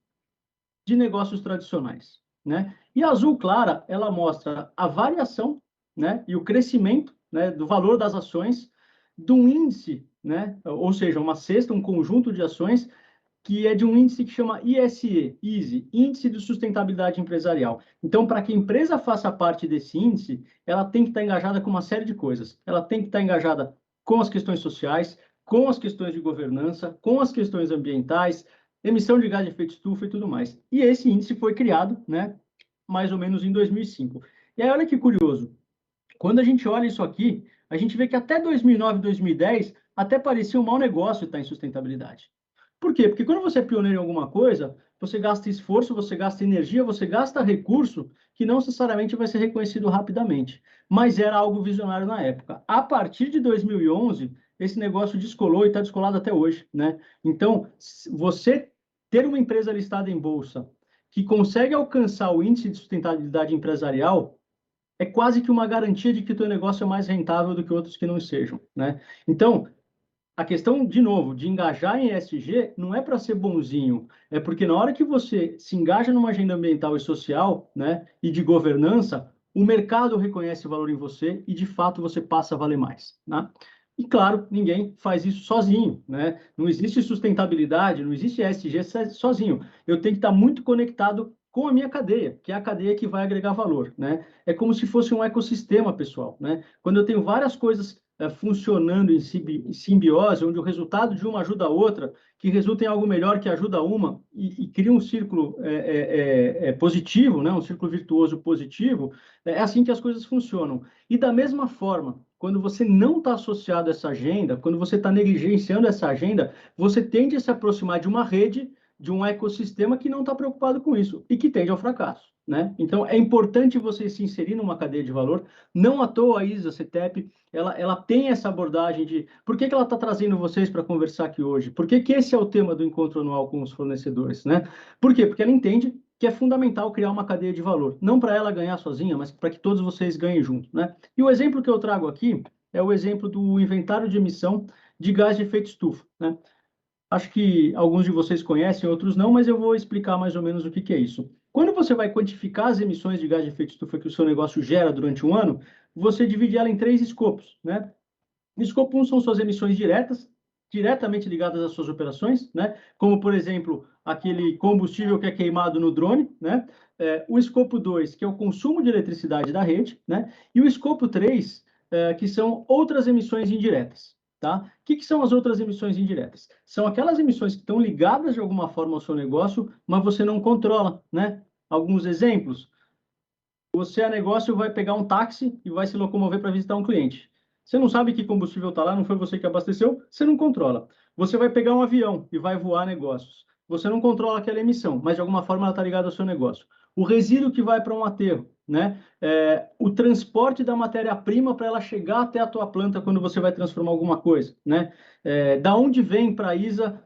de negócios tradicionais, né? E a azul clara, ela mostra a variação, né, e o crescimento, né, do valor das ações de um índice, né, ou seja, uma cesta, um conjunto de ações que é de um índice que chama ISE, Índice de Sustentabilidade Empresarial. Então, para que a empresa faça parte desse índice, ela tem que estar engajada com uma série de coisas. Ela tem que estar engajada com as questões sociais, com as questões de governança, com as questões ambientais, emissão de gás de efeito estufa e tudo mais. E esse índice foi criado, né, mais ou menos em 2005. E aí, olha que curioso, quando a gente olha isso aqui, a gente vê que até 2009, 2010, até parecia um mau negócio estar em sustentabilidade. Por quê? Porque quando você é pioneiro em alguma coisa, você gasta esforço, você gasta energia, você gasta recurso que não necessariamente vai ser reconhecido rapidamente. Mas era algo visionário na época. A partir de 2011, esse negócio descolou e está descolado até hoje, né? Então, você ter uma empresa listada em bolsa que consegue alcançar o índice de sustentabilidade empresarial é quase que uma garantia de que o teu negócio é mais rentável do que outros que não sejam, né? Então, a questão, de novo, de engajar em ESG não é para ser bonzinho, é porque na hora que você se engaja numa agenda ambiental e social, né, e de governança, o mercado reconhece o valor em você e, de fato, você passa a valer mais, né? E, claro, ninguém faz isso sozinho, né? Não existe sustentabilidade, não existe ESG sozinho. Eu tenho que estar muito conectado com a minha cadeia, que é a cadeia que vai agregar valor, né? É como se fosse um ecossistema, pessoal, né? Quando eu tenho várias coisas funcionando em simbiose, onde o resultado de uma ajuda a outra, que resulta em algo melhor que ajuda uma, e cria um círculo positivo, né? Um círculo virtuoso positivo, é assim que as coisas funcionam. E da mesma forma, quando você não está associado a essa agenda, quando você está negligenciando essa agenda, você tende a se aproximar de uma rede, de um ecossistema que não está preocupado com isso e que tende ao fracasso, né? Então, é importante você se inserir numa cadeia de valor. Não à toa a ISA CETEP, ela tem essa abordagem de... Por que ela está trazendo vocês para conversar aqui hoje? Por que esse é o tema do encontro anual com os fornecedores, né? Por quê? Porque ela entende que é fundamental criar uma cadeia de valor. Não para ela ganhar sozinha, mas para que todos vocês ganhem junto, né? E o exemplo que eu trago aqui é o exemplo do inventário de emissão de gás de efeito estufa, né? Acho que alguns de vocês conhecem, outros não, mas eu vou explicar mais ou menos o que é isso. Quando você vai quantificar as emissões de gás de efeito estufa que o seu negócio gera durante um ano, você divide ela em 3 escopos, né? Escopo 1 são suas emissões diretamente ligadas às suas operações, né? Como, por exemplo, aquele combustível que é queimado no drone, né? O escopo 2, que é o consumo de eletricidade da rede, né? E o escopo 3, que são outras emissões indiretas. Tá? O que são as outras emissões indiretas? São aquelas emissões que estão ligadas de alguma forma ao seu negócio, mas você não controla, né? Alguns exemplos. Você, a negócio, vai pegar um táxi e vai se locomover para visitar um cliente. Você não sabe que combustível está lá, não foi você que abasteceu, você não controla. Você vai pegar um avião e vai voar negócios. Você não controla aquela emissão, mas de alguma forma ela está ligada ao seu negócio. O resíduo que vai para um aterro, né? O transporte da matéria-prima para ela chegar até a tua planta quando você vai transformar alguma coisa, né? Da onde vem para a ISA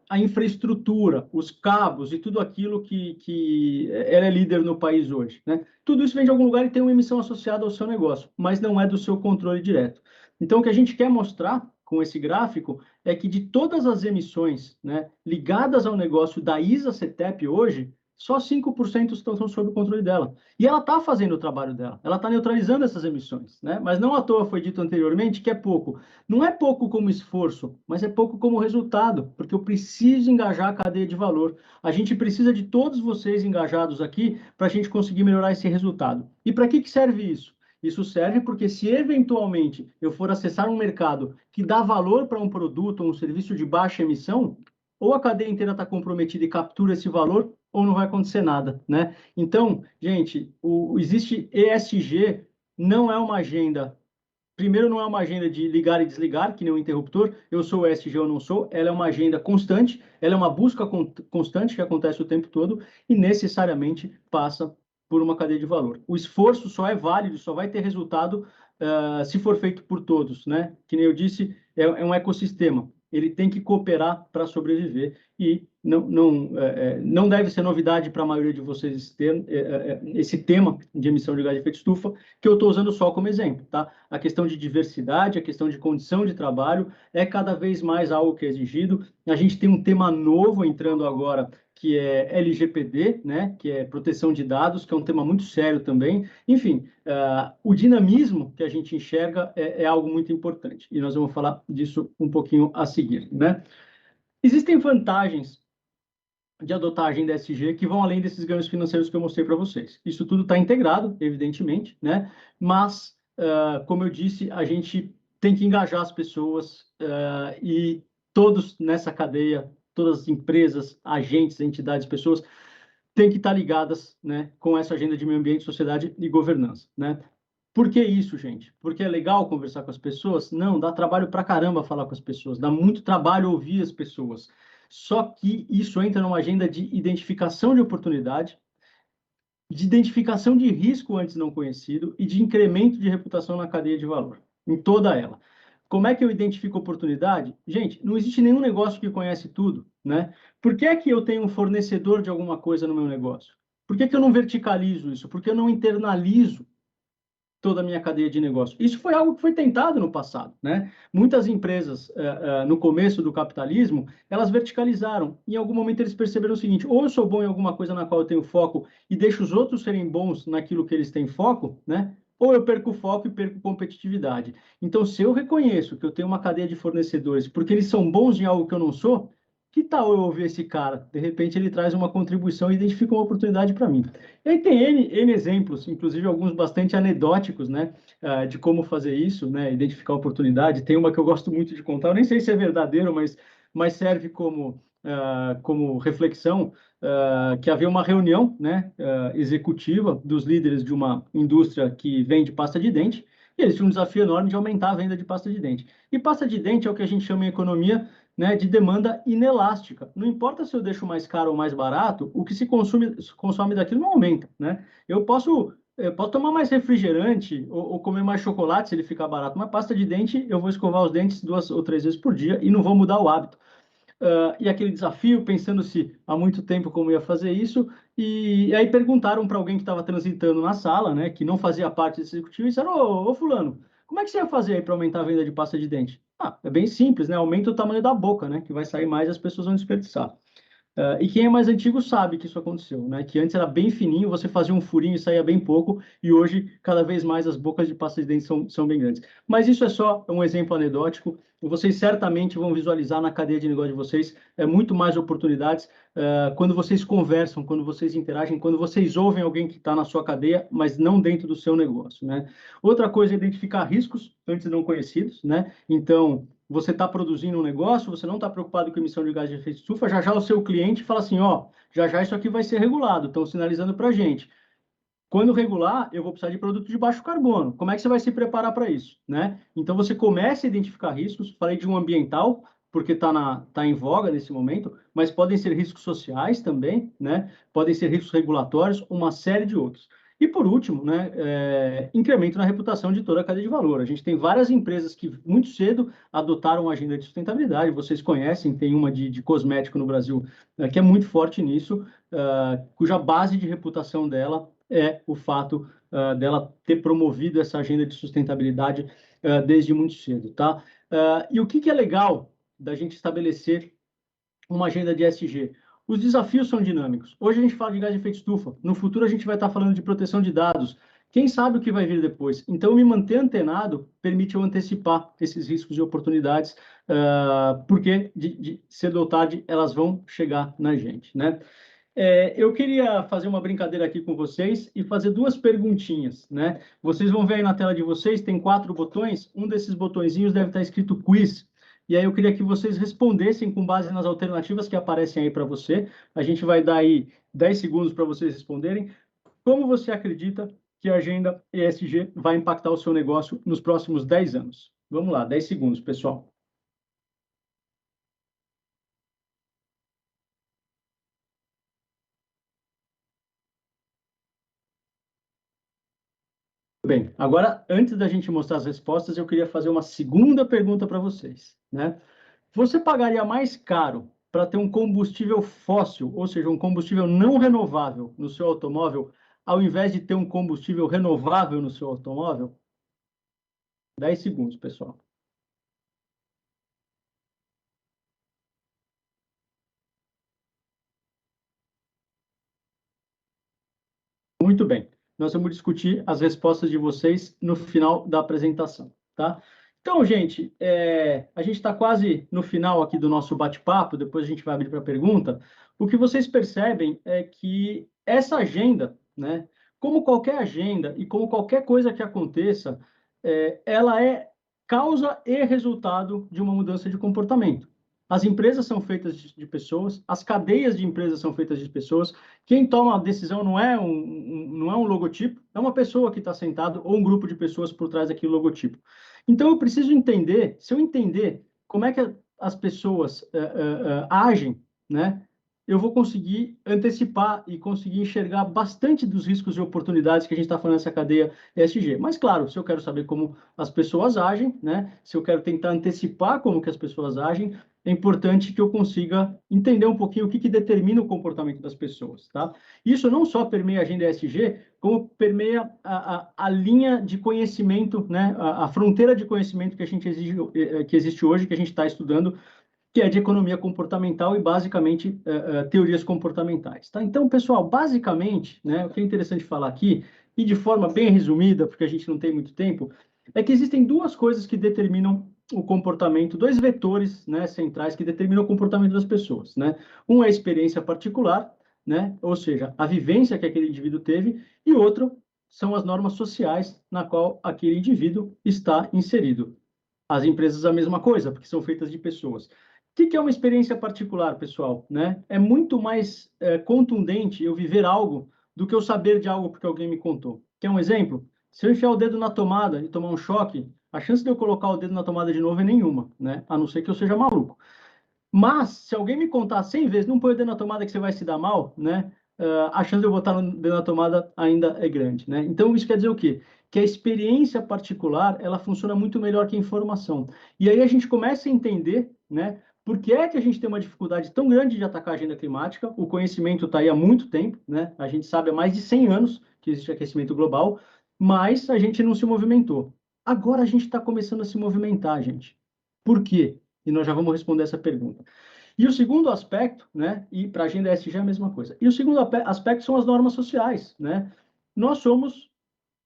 a infraestrutura, os cabos e tudo aquilo que ela é líder no país hoje, né? Tudo isso vem de algum lugar e tem uma emissão associada ao seu negócio, mas não é do seu controle direto. Então, o que a gente quer mostrar com esse gráfico é que de todas as emissões, né, ligadas ao negócio da ISA CETEP hoje, só 5% estão sob o controle dela. E ela está fazendo o trabalho dela, ela está neutralizando essas emissões, né? Mas não à toa foi dito anteriormente que é pouco. Não é pouco como esforço, mas é pouco como resultado, porque eu preciso engajar a cadeia de valor. A gente precisa de todos vocês engajados aqui para a gente conseguir melhorar esse resultado. E para que serve isso? Isso serve porque se eventualmente eu for acessar um mercado que dá valor para um produto ou um serviço de baixa emissão, ou a cadeia inteira está comprometida e captura esse valor, ou não vai acontecer nada, né? Então, gente, existe ESG, não é uma agenda... Primeiro, não é uma agenda de ligar e desligar, que nem um interruptor. Eu sou ESG ou não sou. Ela é uma agenda constante, ela é uma busca constante que acontece o tempo todo e necessariamente passa por uma cadeia de valor. O esforço só é válido, só vai ter resultado se for feito por todos, né? Que nem eu disse, é um ecossistema. Ele tem que cooperar para sobreviver e não deve ser novidade para a maioria de vocês ter esse tema de emissão de gás de efeito estufa, que eu estou usando só como exemplo, tá? A questão de diversidade, a questão de condição de trabalho é cada vez mais algo que é exigido. A gente tem um tema novo entrando agora, que é LGPD, né, que é proteção de dados, que é um tema muito sério também. Enfim, o dinamismo que a gente enxerga é algo muito importante, e nós vamos falar disso um pouquinho a seguir, né? Existem vantagens de adotar a agenda ESG que vão além desses ganhos financeiros que eu mostrei para vocês. Isso tudo está integrado, evidentemente, né? Mas, como eu disse, a gente tem que engajar as pessoas e todos nessa cadeia, todas as empresas, agentes, entidades, pessoas, têm que estar ligadas, né, com essa agenda de meio ambiente, sociedade e governança, né? Por que isso, gente? Porque é legal conversar com as pessoas? Não, dá trabalho pra caramba falar com as pessoas, dá muito trabalho ouvir as pessoas. Só que isso entra numa agenda de identificação de oportunidade, de identificação de risco antes não conhecido e de incremento de reputação na cadeia de valor, em toda ela. Como é que eu identifico oportunidade? Gente, não existe nenhum negócio que conhece tudo, né? Por que é que eu tenho um fornecedor de alguma coisa no meu negócio? Por que que eu não verticalizo isso? Por que eu não internalizo toda a minha cadeia de negócio. Isso foi algo que foi tentado no passado, né? Muitas empresas, no começo do capitalismo, elas verticalizaram. Em algum momento eles perceberam o seguinte: ou eu sou bom em alguma coisa na qual eu tenho foco e deixo os outros serem bons naquilo que eles têm foco, né? Ou eu perco o foco e perco competitividade. Então, se eu reconheço que eu tenho uma cadeia de fornecedores porque eles são bons em algo que eu não sou, que tal eu ouvir esse cara? De repente ele traz uma contribuição e identifica uma oportunidade para mim. E aí tem N exemplos, inclusive alguns bastante anedóticos, né, de como fazer isso, né, identificar oportunidade. Tem uma que eu gosto muito de contar, eu nem sei se é verdadeiro, mas serve como reflexão, que havia uma reunião, né, executiva dos líderes de uma indústria que vende pasta de dente, e eles tinham um desafio enorme de aumentar a venda de pasta de dente. E pasta de dente é o que a gente chama em economia, né, de demanda inelástica. Não importa se eu deixo mais caro ou mais barato, o que se consome daquilo não aumenta, né? Eu posso tomar mais refrigerante ou comer mais chocolate se ele ficar barato, mas pasta de dente eu vou escovar os dentes 2 ou 3 vezes por dia e não vou mudar o hábito. E aquele desafio, pensando-se há muito tempo como ia fazer isso, e aí perguntaram para alguém que estava transitando na sala, né, que não fazia parte desse executivo, e disseram: ô fulano, como é que você ia fazer aí para aumentar a venda de pasta de dente? É bem simples, né? Aumenta o tamanho da boca, né? Que vai sair mais e as pessoas vão desperdiçar. E quem é mais antigo sabe que isso aconteceu, né? Que antes era bem fininho, você fazia um furinho e saía bem pouco, e hoje, cada vez mais, as bocas de pasta de dente são bem grandes. Mas isso é só um exemplo anedótico, e vocês certamente vão visualizar na cadeia de negócio de vocês muito mais oportunidades quando vocês conversam, quando vocês interagem, quando vocês ouvem alguém que está na sua cadeia, mas não dentro do seu negócio, né? Outra coisa é identificar riscos antes não conhecidos, né? Então, você está produzindo um negócio, você não está preocupado com emissão de gás de efeito de estufa, já o seu cliente fala assim: ó, já isso aqui vai ser regulado, estão sinalizando para a gente. Quando regular, eu vou precisar de produto de baixo carbono. Como é que você vai se preparar para isso, né? Então, você começa a identificar riscos. Falei de um ambiental, porque tá em voga nesse momento, mas podem ser riscos sociais também, né? Podem ser riscos regulatórios, uma série de outros. E, por último, né, incremento na reputação de toda a cadeia de valor. A gente tem várias empresas que muito cedo adotaram a agenda de sustentabilidade. Vocês conhecem, tem uma de cosmético no Brasil que é muito forte nisso, cuja base de reputação dela é o fato dela ter promovido essa agenda de sustentabilidade desde muito cedo, tá? E o que é legal da gente estabelecer uma agenda de ESG? Os desafios são dinâmicos. Hoje a gente fala de gás de efeito estufa. No futuro a gente vai estar falando de proteção de dados. Quem sabe o que vai vir depois? Então, me manter antenado permite eu antecipar esses riscos e oportunidades, porque de cedo ou tarde elas vão chegar na gente, né? Eu queria fazer uma brincadeira aqui com vocês e fazer 2 perguntinhas, né? Vocês vão ver aí na tela de vocês, tem 4 botões. Um desses botõezinhos deve estar escrito quiz. E aí eu queria que vocês respondessem com base nas alternativas que aparecem aí para você. A gente vai dar aí 10 segundos para vocês responderem. Como você acredita que a agenda ESG vai impactar o seu negócio nos próximos 10 anos? Vamos lá, 10 segundos, pessoal. Bem, agora, antes da gente mostrar as respostas, eu queria fazer uma segunda pergunta para vocês, né? Você pagaria mais caro para ter um combustível fóssil, ou seja, um combustível não renovável no seu automóvel, ao invés de ter um combustível renovável no seu automóvel? 10 segundos, pessoal. Muito bem. Nós vamos discutir as respostas de vocês no final da apresentação, tá? Então, gente, a gente está quase no final aqui do nosso bate-papo, depois a gente vai abrir para pergunta. O que vocês percebem é que essa agenda, né, como qualquer agenda e como qualquer coisa que aconteça, ela é causa e resultado de uma mudança de comportamento. As empresas são feitas de pessoas, as cadeias de empresas são feitas de pessoas. Quem toma a decisão não é um logotipo, é uma pessoa que está sentado ou um grupo de pessoas por trás daquele logotipo. Então, eu preciso entender, se eu entender como é que as pessoas agem, né, eu vou conseguir antecipar e conseguir enxergar bastante dos riscos e oportunidades que a gente está falando nessa cadeia ESG. Mas, claro, se eu quero saber como as pessoas agem, né, se eu quero tentar antecipar como que as pessoas agem, é importante que eu consiga entender um pouquinho o que determina o comportamento das pessoas, tá? Isso não só permeia a agenda ESG, como permeia a linha de conhecimento, né? A fronteira de conhecimento que que existe hoje, que a gente está estudando, que é de economia comportamental e, basicamente, teorias comportamentais, tá? Então, pessoal, basicamente, né, o que é interessante falar aqui, e de forma bem resumida, porque a gente não tem muito tempo, é que existem duas coisas que determinam o comportamento, dois vetores, né, centrais que determinam o comportamento das pessoas, né? Um é a experiência particular, né, ou seja, a vivência que aquele indivíduo teve, e outro são as normas sociais na qual aquele indivíduo está inserido. As empresas a mesma coisa, porque são feitas de pessoas. O que é uma experiência particular, pessoal? Né? É muito mais contundente eu viver algo do que eu saber de algo porque alguém me contou. Quer um exemplo? Se eu enfiar o dedo na tomada e tomar um choque, a chance de eu colocar o dedo na tomada de novo é nenhuma, né? A não ser que eu seja maluco. Mas, se alguém me contar 100 vezes, não põe o dedo na tomada que você vai se dar mal, né? A chance de eu botar o dedo na tomada ainda é grande, né? Então, isso quer dizer o quê? Que a experiência particular, ela funciona muito melhor que a informação. E aí a gente começa a entender, né? Por que é que a gente tem uma dificuldade tão grande de atacar a agenda climática? O conhecimento está aí há muito tempo, né? A gente sabe há mais de 100 anos que existe aquecimento global, mas a gente não se movimentou. Agora a gente está começando a se movimentar, gente. Por quê? E nós já vamos responder essa pergunta. E o segundo aspecto, né? E para a agenda ESG é a mesma coisa. E o segundo aspecto são as normas sociais, né? Nós somos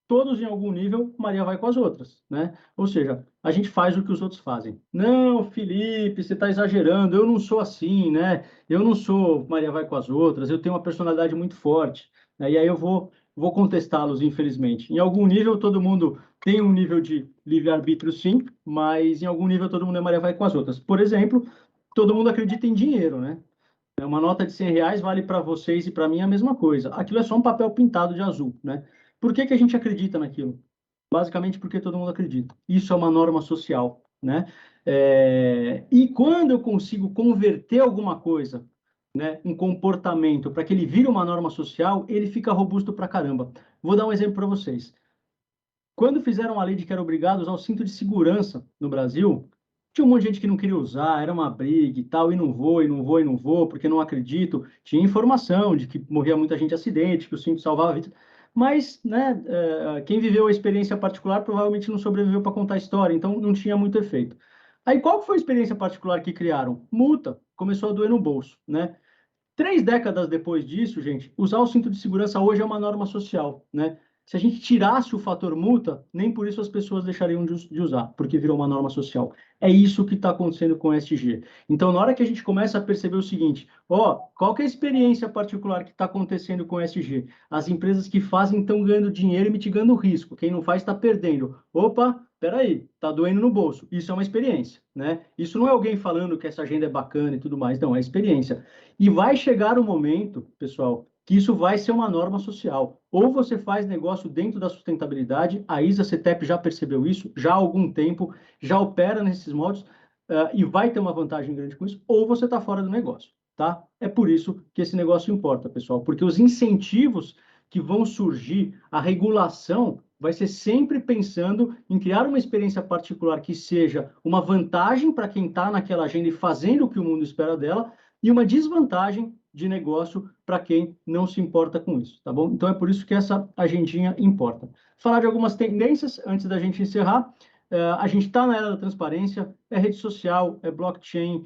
todos em algum nível, Maria vai com as outras, né? Ou seja, a gente faz o que os outros fazem. Não, Felipe, você está exagerando, eu não sou assim, né? Eu não sou Maria vai com as outras, eu tenho uma personalidade muito forte, né? E aí eu vou contestá-los, infelizmente. Em algum nível, todo mundo tem um nível de livre-arbítrio, sim, mas em algum nível todo mundo é Maria vai com as outras. Por exemplo, todo mundo acredita em dinheiro, né? Uma nota de 100 reais vale para vocês e para mim a mesma coisa. Aquilo é só um papel pintado de azul, né? Por que a gente acredita naquilo? Basicamente porque todo mundo acredita. Isso é uma norma social, né? E quando eu consigo converter alguma coisa, né, um comportamento, para que ele vire uma norma social, ele fica robusto pra caramba. Vou dar um exemplo para vocês. Quando fizeram a lei de que era obrigado a usar o cinto de segurança no Brasil, tinha um monte de gente que não queria usar, era uma briga e tal, e não vou, porque não acredito. Tinha informação de que morria muita gente em acidente, que o cinto salvava vidas. Mas, né, quem viveu a experiência particular provavelmente não sobreviveu para contar a história, então não tinha muito efeito. Aí, qual foi a experiência particular que criaram? Multa. Começou a doer no bolso, né? 3 décadas depois disso, gente, usar o cinto de segurança hoje é uma norma social, né? Se a gente tirasse o fator multa, nem por isso as pessoas deixariam de usar, porque virou uma norma social. É isso que está acontecendo com o ESG. Então, na hora que a gente começa a perceber o seguinte, qual que é a experiência particular que está acontecendo com o ESG? As empresas que fazem estão ganhando dinheiro e mitigando o risco. Quem não faz está perdendo. Opa, peraí, está doendo no bolso. Isso é uma experiência, né? Isso não é alguém falando que essa agenda é bacana e tudo mais, não, é experiência. E vai chegar o momento, pessoal, que isso vai ser uma norma social. Ou você faz negócio dentro da sustentabilidade, a ISA-CETEP já percebeu isso, já há algum tempo, já opera nesses moldes, e vai ter uma vantagem grande com isso, ou você está fora do negócio, tá? É por isso que esse negócio importa, pessoal, porque os incentivos que vão surgir, a regulação vai ser sempre pensando em criar uma experiência particular que seja uma vantagem para quem está naquela agenda e fazendo o que o mundo espera dela, e uma desvantagem de negócio para quem não se importa com isso, tá bom? Então é por isso que essa agendinha importa. Falar de algumas tendências antes da gente encerrar. A gente está na era da transparência, é rede social, é blockchain,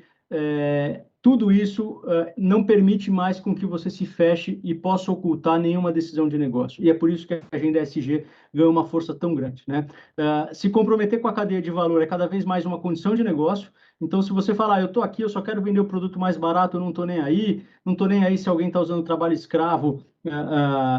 tudo isso não permite mais com que você se feche e possa ocultar nenhuma decisão de negócio. E é por isso que a agenda ESG ganhou uma força tão grande, né? Se comprometer com a cadeia de valor é cada vez mais uma condição de negócio. Então, se você falar, eu estou aqui, eu só quero vender o produto mais barato, eu não estou nem aí se alguém está usando trabalho escravo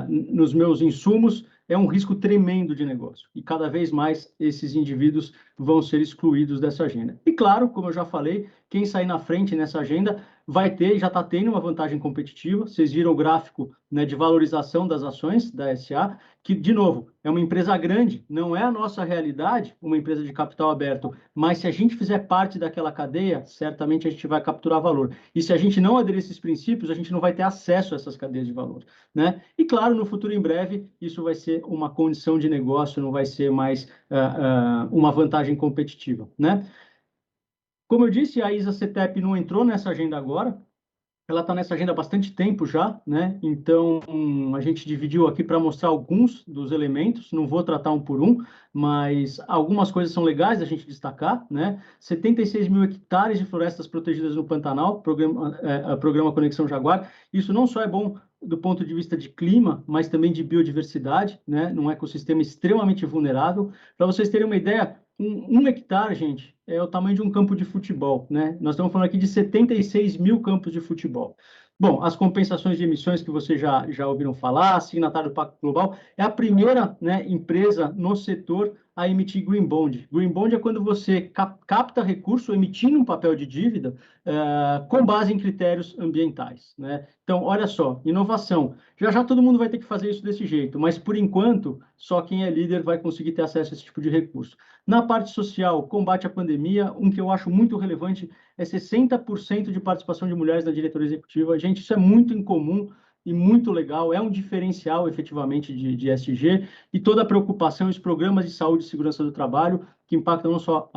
nos meus insumos, é um risco tremendo de negócio. E cada vez mais esses indivíduos vão ser excluídos dessa agenda. E claro, como eu já falei, quem sair na frente nessa agenda vai ter, já está tendo uma vantagem competitiva. Vocês viram o gráfico, né, de valorização das ações da SA, que, de novo, é uma empresa grande, não é a nossa realidade, uma empresa de capital aberto, mas se a gente fizer parte daquela cadeia, certamente a gente vai capturar valor. E se a gente não aderir a esses princípios, a gente não vai ter acesso a essas cadeias de valor, né? E, claro, no futuro, em breve, isso vai ser uma condição de negócio, não vai ser mais uma vantagem competitiva, né? Como eu disse, a ISA-CETEP não entrou nessa agenda agora, ela está nessa agenda há bastante tempo já, né? Então, a gente dividiu aqui para mostrar alguns dos elementos, não vou tratar um por um, mas algumas coisas são legais da gente destacar, né? 76 mil hectares de florestas protegidas no Pantanal, programa Conexão Jaguar. Isso não só é bom do ponto de vista de clima, mas também de biodiversidade, né? Num ecossistema extremamente vulnerável. Para vocês terem uma ideia, um hectare, gente, é o tamanho de um campo de futebol, né? Nós estamos falando aqui de 76 mil campos de futebol. Bom, as compensações de emissões que vocês já ouviram falar, signatário do Pacto Global, é a primeira, né, empresa no setor a emitir Green Bond. Green Bond é quando você capta recurso emitindo um papel de dívida com base em critérios ambientais, né? Então, olha só, inovação. Já todo mundo vai ter que fazer isso desse jeito, mas, por enquanto, só quem é líder vai conseguir ter acesso a esse tipo de recurso. Na parte social, combate à pandemia, um que eu acho muito relevante é 60% de participação de mulheres na diretoria executiva. Gente, isso é muito incomum e muito legal, é um diferencial, efetivamente, de ESG, e toda a preocupação e os programas de saúde e segurança do trabalho, que impactam não só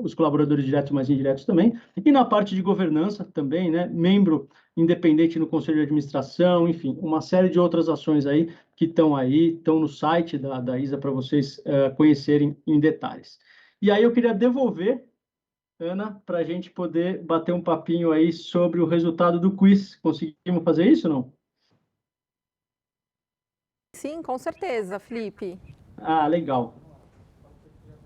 os colaboradores diretos, mas indiretos também, e na parte de governança também, né, membro independente no Conselho de Administração, enfim, uma série de outras ações aí que estão no site da ISA para vocês conhecerem em detalhes. E aí eu queria devolver, Ana, para a gente poder bater um papinho aí sobre o resultado do quiz. Conseguimos fazer isso ou não? Sim, com certeza, Felipe. Ah, legal.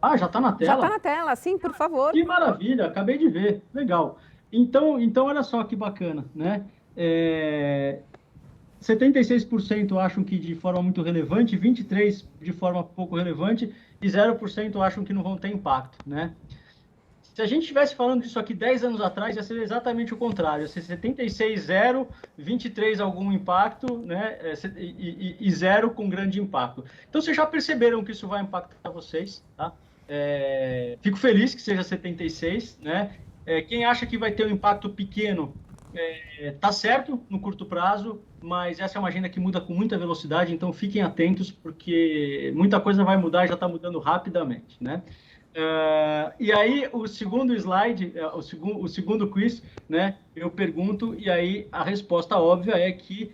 Ah, já está na tela? Já está na tela, sim, por favor. Que maravilha, acabei de ver. Legal. Então olha só que bacana, né? 76% acham que de forma muito relevante, 23% de forma pouco relevante e 0% acham que não vão ter impacto, né? Se a gente estivesse falando disso aqui 10 anos atrás, ia ser exatamente o contrário. Ia ser 76, 0, 23 algum impacto, né? E 0 com grande impacto. Então, vocês já perceberam que isso vai impactar vocês, tá? Fico feliz que seja 76, né? Quem acha que vai ter um impacto pequeno, tá certo no curto prazo, mas essa é uma agenda que muda com muita velocidade, então fiquem atentos, porque muita coisa vai mudar e já está mudando rapidamente, né? E aí, o segundo slide, o segundo quiz, né, eu pergunto, e aí a resposta óbvia é que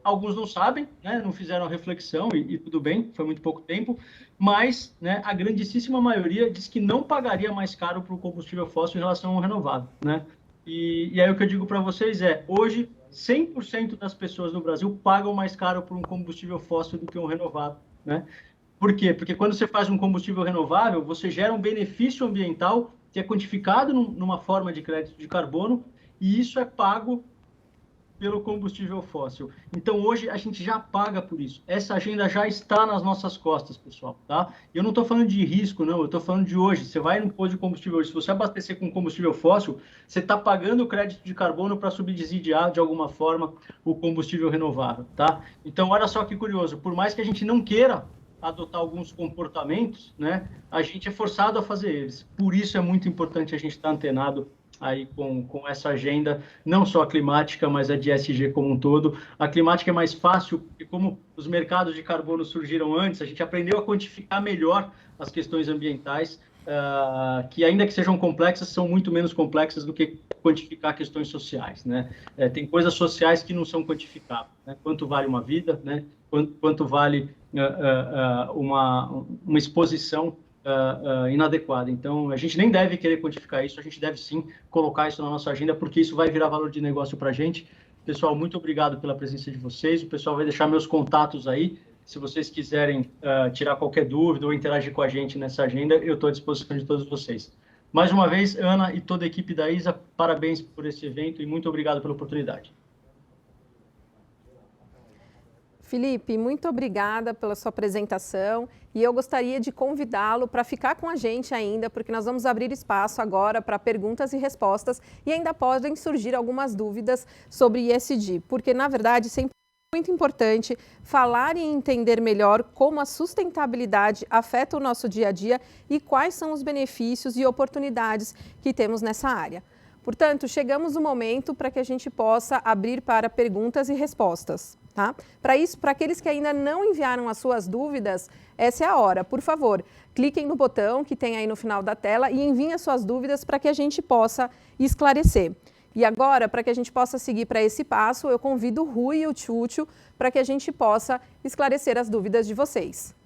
alguns não sabem, né, não fizeram a reflexão, e tudo bem, foi muito pouco tempo, mas, né, a grandíssima maioria diz que não pagaria mais caro para o combustível fóssil em relação ao renovável, né? E aí o que eu digo para vocês hoje, 100% das pessoas no Brasil pagam mais caro por um combustível fóssil do que um renovável, né? Por quê? Porque quando você faz um combustível renovável, você gera um benefício ambiental que é quantificado numa forma de crédito de carbono, e isso é pago pelo combustível fóssil. Então, hoje, a gente já paga por isso. Essa agenda já está nas nossas costas, pessoal, tá? E eu não estou falando de risco, não. Eu estou falando de hoje. Você vai no posto de combustível hoje, se você abastecer com combustível fóssil, você está pagando o crédito de carbono para subsidiar, de alguma forma, o combustível renovável, tá? Então, olha só que curioso. Por mais que a gente não queira adotar alguns comportamentos, né, a gente é forçado a fazer eles. Por isso é muito importante a gente estar antenado aí com essa agenda, não só a climática, mas a de ESG como um todo. A climática é mais fácil, porque como os mercados de carbono surgiram antes, a gente aprendeu a quantificar melhor as questões ambientais, que ainda que sejam complexas, são muito menos complexas do que quantificar questões sociais, né? Tem coisas sociais que não são quantificáveis, né? Quanto vale uma vida, né? Quanto vale uma exposição inadequada. Então, a gente nem deve querer quantificar isso, a gente deve sim colocar isso na nossa agenda, porque isso vai virar valor de negócio para a gente. Pessoal, muito obrigado pela presença de vocês. O pessoal vai deixar meus contatos aí. Se vocês quiserem tirar qualquer dúvida ou interagir com a gente nessa agenda, eu estou à disposição de todos vocês. Mais uma vez, Ana e toda a equipe da ISA, parabéns por esse evento e muito obrigado pela oportunidade. Felipe, muito obrigada pela sua apresentação e eu gostaria de convidá-lo para ficar com a gente ainda, porque nós vamos abrir espaço agora para perguntas e respostas e ainda podem surgir algumas dúvidas sobre ESG, porque na verdade sempre é muito importante falar e entender melhor como a sustentabilidade afeta o nosso dia a dia e quais são os benefícios e oportunidades que temos nessa área. Portanto, chegamos no momento para que a gente possa abrir para perguntas e respostas. Tá? Para isso, para aqueles que ainda não enviaram as suas dúvidas, essa é a hora. Por favor, cliquem no botão que tem aí no final da tela e enviem as suas dúvidas para que a gente possa esclarecer. E agora, para que a gente possa seguir para esse passo, eu convido o Rui e o Tchutchu para que a gente possa esclarecer as dúvidas de vocês.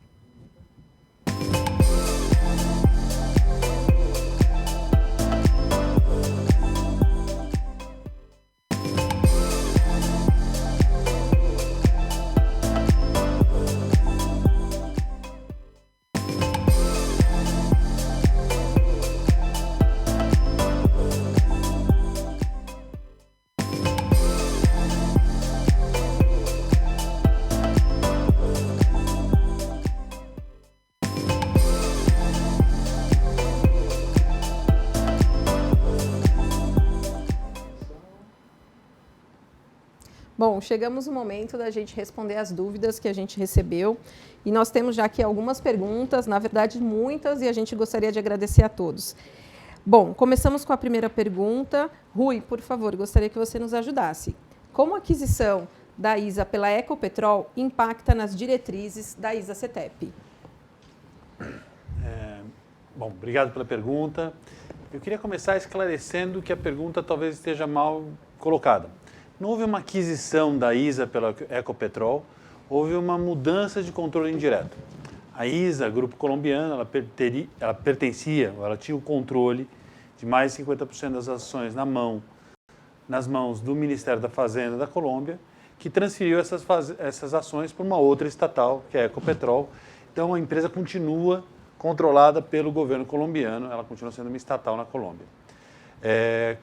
Bom, chegamos no momento da gente responder as dúvidas que a gente recebeu e nós temos já aqui algumas perguntas, na verdade muitas, e a gente gostaria de agradecer a todos. Bom, começamos com a primeira pergunta. Rui, por favor, gostaria que você nos ajudasse. Como a aquisição da ISA pela Ecopetrol impacta nas diretrizes da ISA-CETEP? Bom, obrigado pela pergunta. Eu queria começar esclarecendo que a pergunta talvez esteja mal colocada. Não houve uma aquisição da ISA pela Ecopetrol, houve uma mudança de controle indireto. A ISA, grupo colombiano, ela pertencia, ela tinha o controle de mais de 50% das ações nas mãos do Ministério da Fazenda da Colômbia, que transferiu essas ações para uma outra estatal, que é a Ecopetrol. Então a empresa continua controlada pelo governo colombiano, ela continua sendo uma estatal na Colômbia.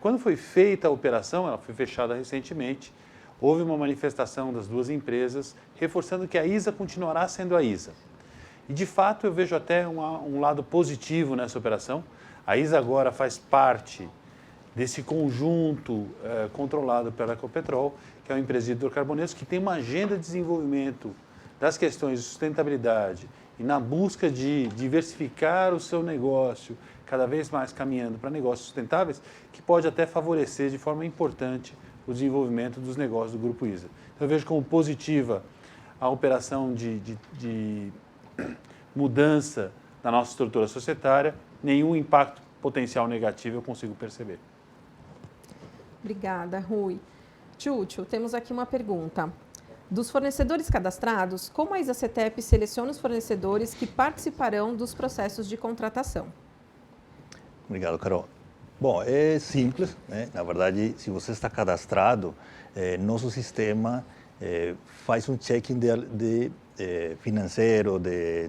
Quando foi feita a operação, ela foi fechada recentemente, houve uma manifestação das duas empresas reforçando que a ISA continuará sendo a ISA. E, de fato, eu vejo até um lado positivo nessa operação. A ISA agora faz parte desse conjunto controlado pela Ecopetrol, que é uma empresa de hidrocarbonetos que tem uma agenda de desenvolvimento das questões de sustentabilidade e na busca de diversificar o seu negócio, cada vez mais caminhando para negócios sustentáveis, que pode até favorecer de forma importante o desenvolvimento dos negócios do Grupo ISA. Então, eu vejo como positiva a operação de mudança da nossa estrutura societária, nenhum impacto potencial negativo eu consigo perceber. Obrigada, Rui. Tchutchu, temos aqui uma pergunta. Dos fornecedores cadastrados, como a ISA-CETEP seleciona os fornecedores que participarão dos processos de contratação? Obrigado, Carol. Bom, é simples, né? Na verdade, se você está cadastrado, nosso sistema faz um check-in de financeiro, de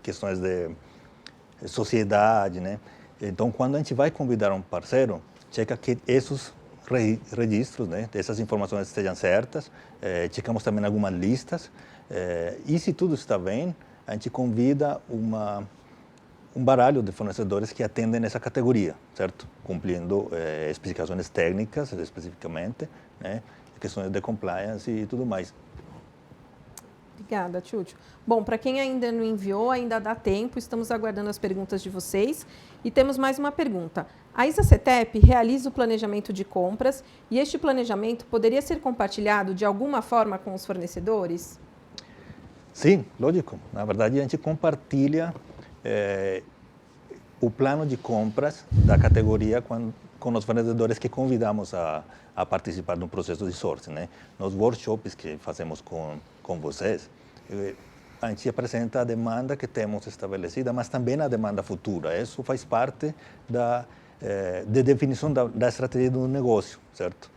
questões de sociedade, né? Então, quando a gente vai convidar um parceiro, checa que esses registros, né, essas informações estejam certas, checamos também algumas listas, e se tudo está bem, a gente convida um baralho de fornecedores que atendem essa categoria, certo? Cumprindo especificações técnicas, especificamente, né? Questões de compliance e tudo mais. Obrigada, Tchutchu. Bom, para quem ainda não enviou, ainda dá tempo, estamos aguardando as perguntas de vocês. E temos mais uma pergunta. A ISA-CETEP realiza o planejamento de compras e este planejamento poderia ser compartilhado de alguma forma com os fornecedores? Sim, lógico. Na verdade, a gente compartilha o plano de compras da categoria com os fornecedores que convidamos a participar de um processo de sourcing, né? Nos workshops que fazemos com vocês, a gente apresenta a demanda que temos estabelecida, mas também a demanda futura. Isso faz parte de definição da estratégia do negócio, certo?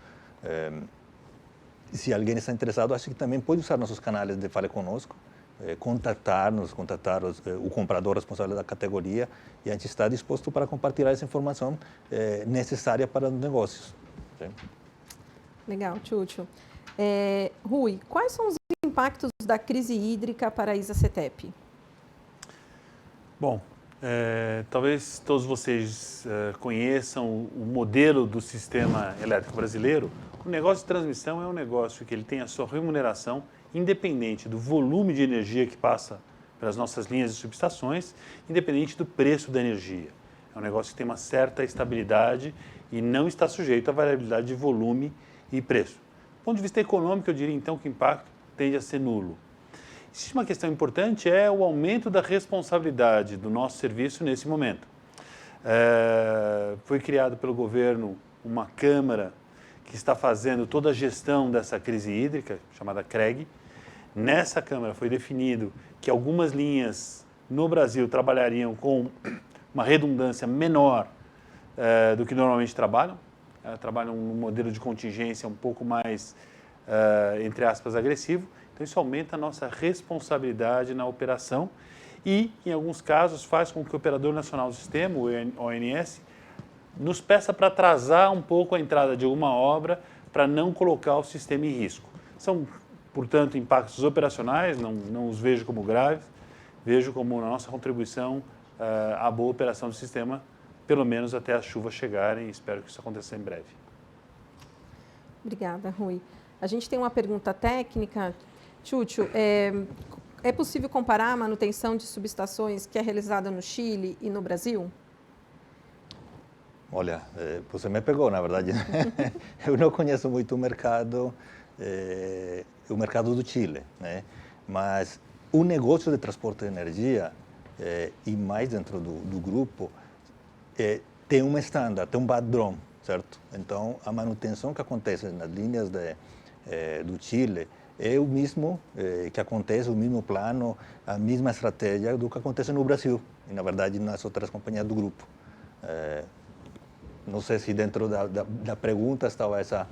Se alguém está interessado, acho que também pode usar nossos canais de Fale Conosco, contactar o comprador responsável da categoria, e a gente está disposto para compartilhar essa informação necessária para os negócios. Sim. Legal, Tchutchu. Rui, quais são os impactos da crise hídrica para a ISA-CETEP? Bom, talvez todos vocês conheçam o modelo do sistema elétrico brasileiro. O negócio de transmissão é um negócio que ele tem a sua remuneração independente do volume de energia que passa pelas nossas linhas de subestações, independente do preço da energia. É um negócio que tem uma certa estabilidade e não está sujeito à variabilidade de volume e preço. ponto de vista econômico, eu diria então que o impacto tende a ser nulo. Existe uma questão importante, é o aumento da responsabilidade do nosso serviço nesse momento. Foi criado pelo governo uma Câmara que está fazendo toda a gestão dessa crise hídrica, chamada CREG. Nessa Câmara foi definido que algumas linhas no Brasil trabalhariam com uma redundância menor do que normalmente trabalham. Trabalham num modelo de contingência um pouco mais, entre aspas, agressivo. Então, isso aumenta a nossa responsabilidade na operação e, em alguns casos, faz com que o Operador Nacional do Sistema, o ONS, nos peça para atrasar um pouco a entrada de alguma obra para não colocar o sistema em risco. São, portanto, impactos operacionais, não os vejo como graves, vejo como a nossa contribuição à boa operação do sistema, pelo menos até as chuvas chegarem, e espero que isso aconteça em breve. Obrigada, Rui. A gente tem uma pergunta técnica. Chucho, é possível comparar a manutenção de subestações que é realizada no Chile e no Brasil? Olha, você me pegou, na verdade. Eu não conheço muito o mercado do Chile, né? Mas o negócio de transporte de energia, e mais dentro do grupo, tem um estándar, tem um padrão, certo? Então, a manutenção que acontece nas linhas do Chile é o mesmo que acontece, o mesmo plano, a mesma estratégia do que acontece no Brasil, e na verdade nas outras companhias do grupo. Não sei se dentro da pergunta estava essa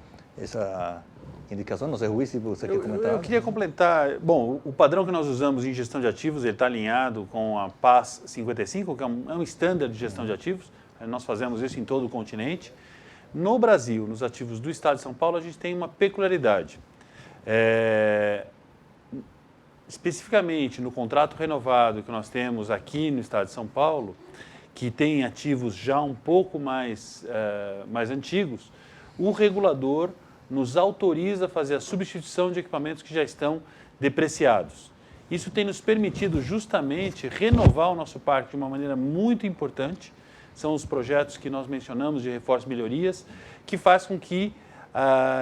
indicação, não sei, Rui, se você quer comentar. Eu queria complementar, bom, o padrão que nós usamos em gestão de ativos, ele está alinhado com a PAS 55, que é um estándar de gestão de ativos, nós fazemos isso em todo o continente. No Brasil, nos ativos do Estado de São Paulo, a gente tem uma peculiaridade. Especificamente no contrato renovado que nós temos aqui no Estado de São Paulo, que tem ativos já um pouco mais antigos, o regulador nos autoriza a fazer a substituição de equipamentos que já estão depreciados. Isso tem nos permitido justamente renovar o nosso parque de uma maneira muito importante. São os projetos que nós mencionamos de reforço e melhorias, que faz com que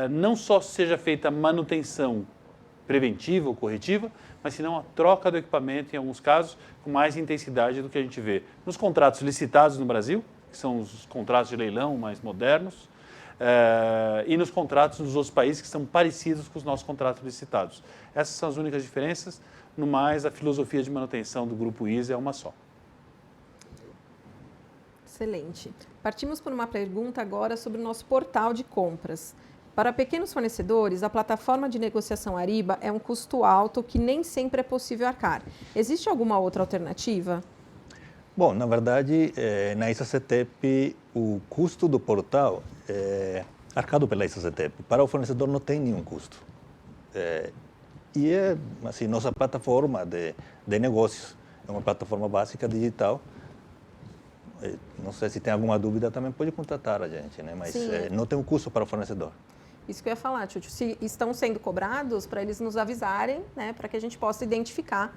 não só seja feita a manutenção preventiva ou corretiva, mas senão a troca do equipamento, em alguns casos, com mais intensidade do que a gente vê nos contratos licitados no Brasil, que são os contratos de leilão mais modernos, e nos contratos dos outros países que são parecidos com os nossos contratos licitados. Essas são as únicas diferenças. No mais, a filosofia de manutenção do Grupo ISA é uma só. Excelente. Partimos por uma pergunta agora sobre o nosso portal de compras. Para pequenos fornecedores, a plataforma de negociação Ariba é um custo alto que nem sempre é possível arcar. Existe alguma outra alternativa? Bom, na verdade, na ISA-CETEP, o custo do portal é arcado pela ISA-CETEP. Para o fornecedor não tem nenhum custo. E é assim, nossa plataforma de negócios. É uma plataforma básica digital. Não sei se tem alguma dúvida, também pode contatar a gente, né? Mas não tem um custo para o fornecedor. Isso que eu ia falar, Chucho. Se estão sendo cobrados, para eles nos avisarem, né? Para que a gente possa identificar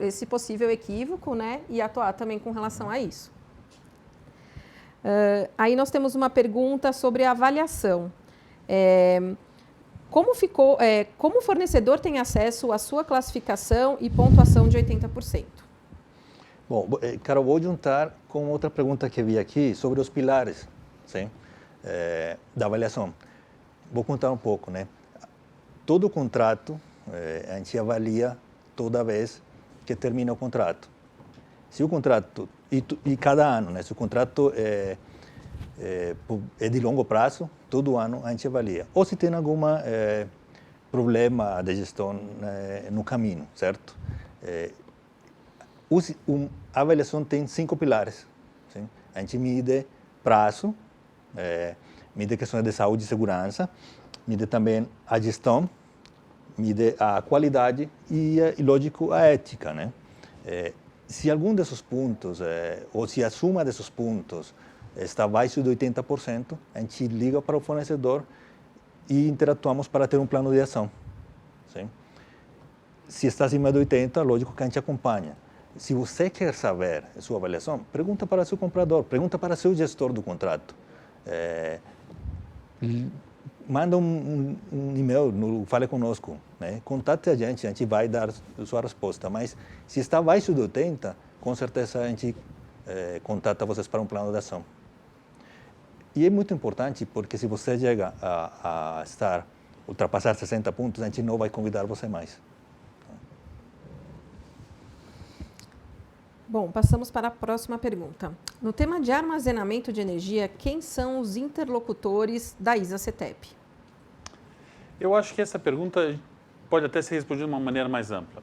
esse possível equívoco, né? E atuar também com relação a isso. Aí nós temos uma pergunta sobre a avaliação. Como o fornecedor tem acesso à sua classificação e pontuação de 80%? Bom, Carol, vou juntar com outra pergunta que vi aqui sobre os pilares, sim, da avaliação. Vou contar um pouco, né? Todo contrato a gente avalia toda vez que termina o contrato. Se o contrato, e cada ano, né? Se o contrato é de longo prazo, todo ano a gente avalia. Ou se tem algum problema de gestão no caminho, certo? A avaliação tem 5 pilares. Sim? A gente mide prazo, mide questões de saúde e segurança, mide também a gestão, mide a qualidade e lógico, a ética, né? Se algum desses pontos, ou se a soma desses pontos está abaixo de 80%, a gente liga para o fornecedor e interatuamos para ter um plano de ação. Sim? Se está acima de 80%, lógico que a gente acompanha. Se você quer saber a sua avaliação, pergunta para seu comprador, pergunta para seu gestor do contrato. manda um e-mail, fale conosco, né? Contate a gente vai dar a sua resposta. Mas se está abaixo de 80, com certeza a gente contata vocês para um plano de ação. E é muito importante porque se você chega a ultrapassar 60 pontos, a gente não vai convidar você mais. Bom, passamos para a próxima pergunta. No tema de armazenamento de energia, quem são os interlocutores da ISA-CETEP? Eu acho que essa pergunta pode até ser respondida de uma maneira mais ampla.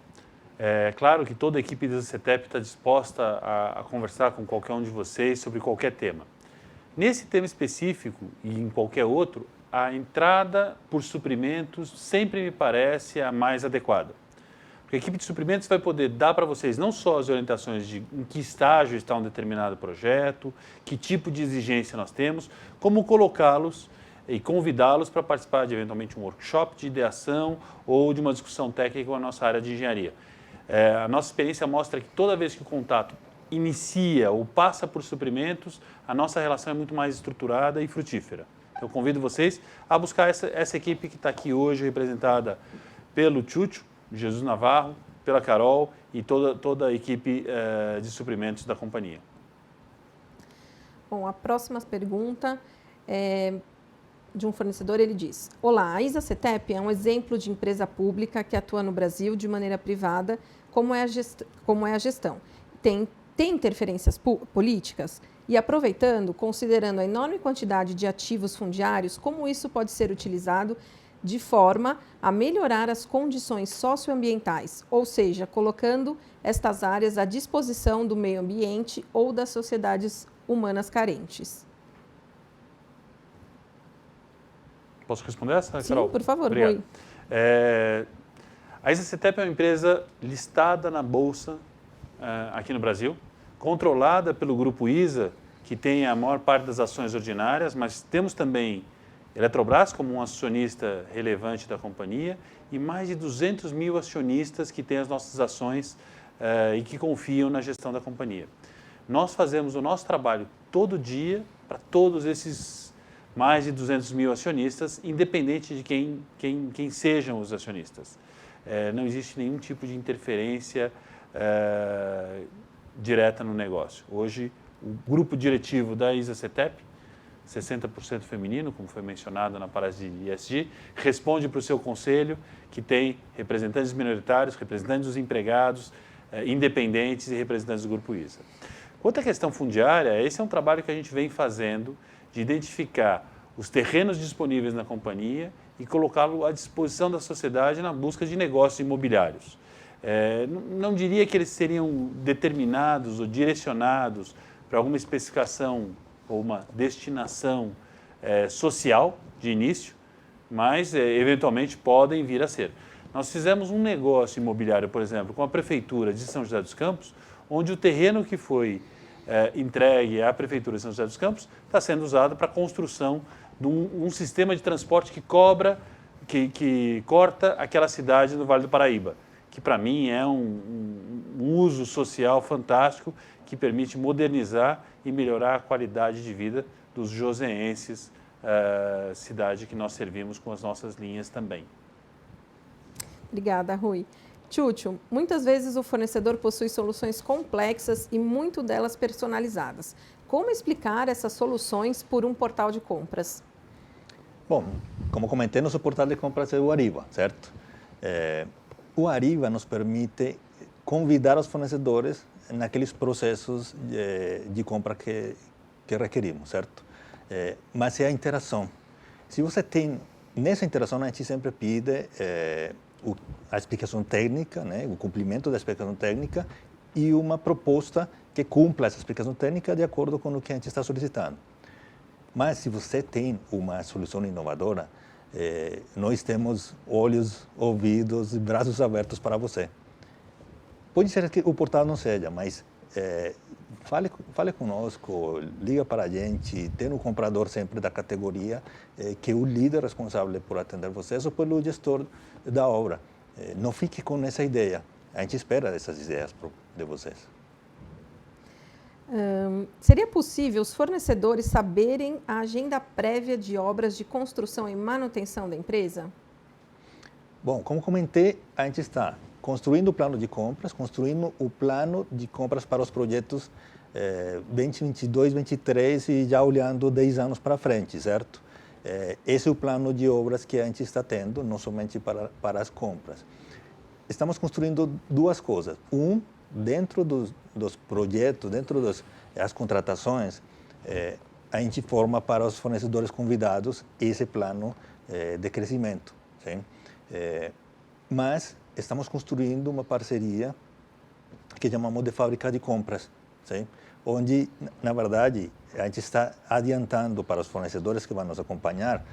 É claro que toda a equipe da ISA-CETEP está disposta a conversar com qualquer um de vocês sobre qualquer tema. Nesse tema específico e em qualquer outro, a entrada por suprimentos sempre me parece a mais adequada. Porque a equipe de suprimentos vai poder dar para vocês não só as orientações de em que estágio está um determinado projeto, que tipo de exigência nós temos, como colocá-los e convidá-los para participar de eventualmente um workshop de ideação ou de uma discussão técnica com a nossa área de engenharia. A nossa experiência mostra que toda vez que o contato inicia ou passa por suprimentos, a nossa relação é muito mais estruturada e frutífera. Eu convido vocês a buscar essa equipe que está aqui hoje, representada pelo Chucho, Jesus Navarro, pela Carol e toda a equipe de suprimentos da companhia. Bom, a próxima pergunta é de um fornecedor, ele diz: olá, a ISA-CETEP é um exemplo de empresa pública que atua no Brasil de maneira privada, como é a gestão. Tem interferências políticas? E aproveitando, considerando a enorme quantidade de ativos fundiários, como isso pode ser utilizado de forma a melhorar as condições socioambientais, ou seja, colocando estas áreas à disposição do meio ambiente ou das sociedades humanas carentes? Posso responder essa, Carol? Sim, por favor, Obrigado. Rui. A ISA-CETEP é uma empresa listada na Bolsa aqui no Brasil, controlada pelo Grupo ISA, que tem a maior parte das ações ordinárias, mas temos também Eletrobras como um acionista relevante da companhia e mais de 200 mil acionistas que têm as nossas ações e que confiam na gestão da companhia. Nós fazemos o nosso trabalho todo dia para todos esses mais de 200 mil acionistas, independente de quem sejam os acionistas. Não existe nenhum tipo de interferência direta no negócio. Hoje, o grupo diretivo da ISA-CETEP, 60% feminino, como foi mencionado na palestra de ESG, responde para o seu conselho, que tem representantes minoritários, representantes dos empregados, independentes e representantes do Grupo ISA. Quanto à questão fundiária, esse é um trabalho que a gente vem fazendo de identificar os terrenos disponíveis na companhia e colocá-lo à disposição da sociedade na busca de negócios imobiliários. Não diria que eles seriam determinados ou direcionados para alguma especificação ou uma destinação social de início, mas eventualmente podem vir a ser. Nós fizemos um negócio imobiliário, por exemplo, com a Prefeitura de São José dos Campos, onde o terreno que foi entregue à Prefeitura de São José dos Campos está sendo usado para a construção de um sistema de transporte que corta aquela cidade do Vale do Paraíba, que para mim é um uso social fantástico que permite modernizar e melhorar a qualidade de vida dos joseenses, cidade que nós servimos com as nossas linhas também. Obrigada, Rui. Chucho, muitas vezes o fornecedor possui soluções complexas e muito delas personalizadas. Como explicar essas soluções por um portal de compras? Bom, como comentei, nosso portal de compras é o Ariba, certo? O Ariba nos permite convidar os fornecedores naqueles processos de compra que requerimos, certo? Mas é a interação. Se você tem, nessa interação a gente sempre pede a explicação técnica, né, o cumprimento da explicação técnica e uma proposta que cumpra essa explicação técnica de acordo com o que a gente está solicitando. Mas se você tem uma solução inovadora, nós temos olhos, ouvidos e braços abertos para você. Pode ser que o portal não seja, mas fale conosco, liga para a gente, tem um comprador sempre da categoria, que é o líder responsável por atender vocês ou pelo gestor da obra. Não fique com essa ideia, a gente espera essas ideias de vocês. Seria possível os fornecedores saberem a agenda prévia de obras de construção e manutenção da empresa? Bom, como comentei, a gente está construindo o plano de compras, construindo o plano de compras para os projetos 2022, 2023 e já olhando 10 anos para frente, certo? Esse é o plano de obras que a gente está tendo, não somente para as compras. Estamos construindo duas coisas. Dentro dos projetos, dentro das contratações, a gente forma para os fornecedores convidados esse plano de crescimento. Sim? Mas estamos construindo uma parceria que chamamos de fábrica de compras, sim? Onde, na verdade, a gente está adiantando para os fornecedores que vão nos acompanhar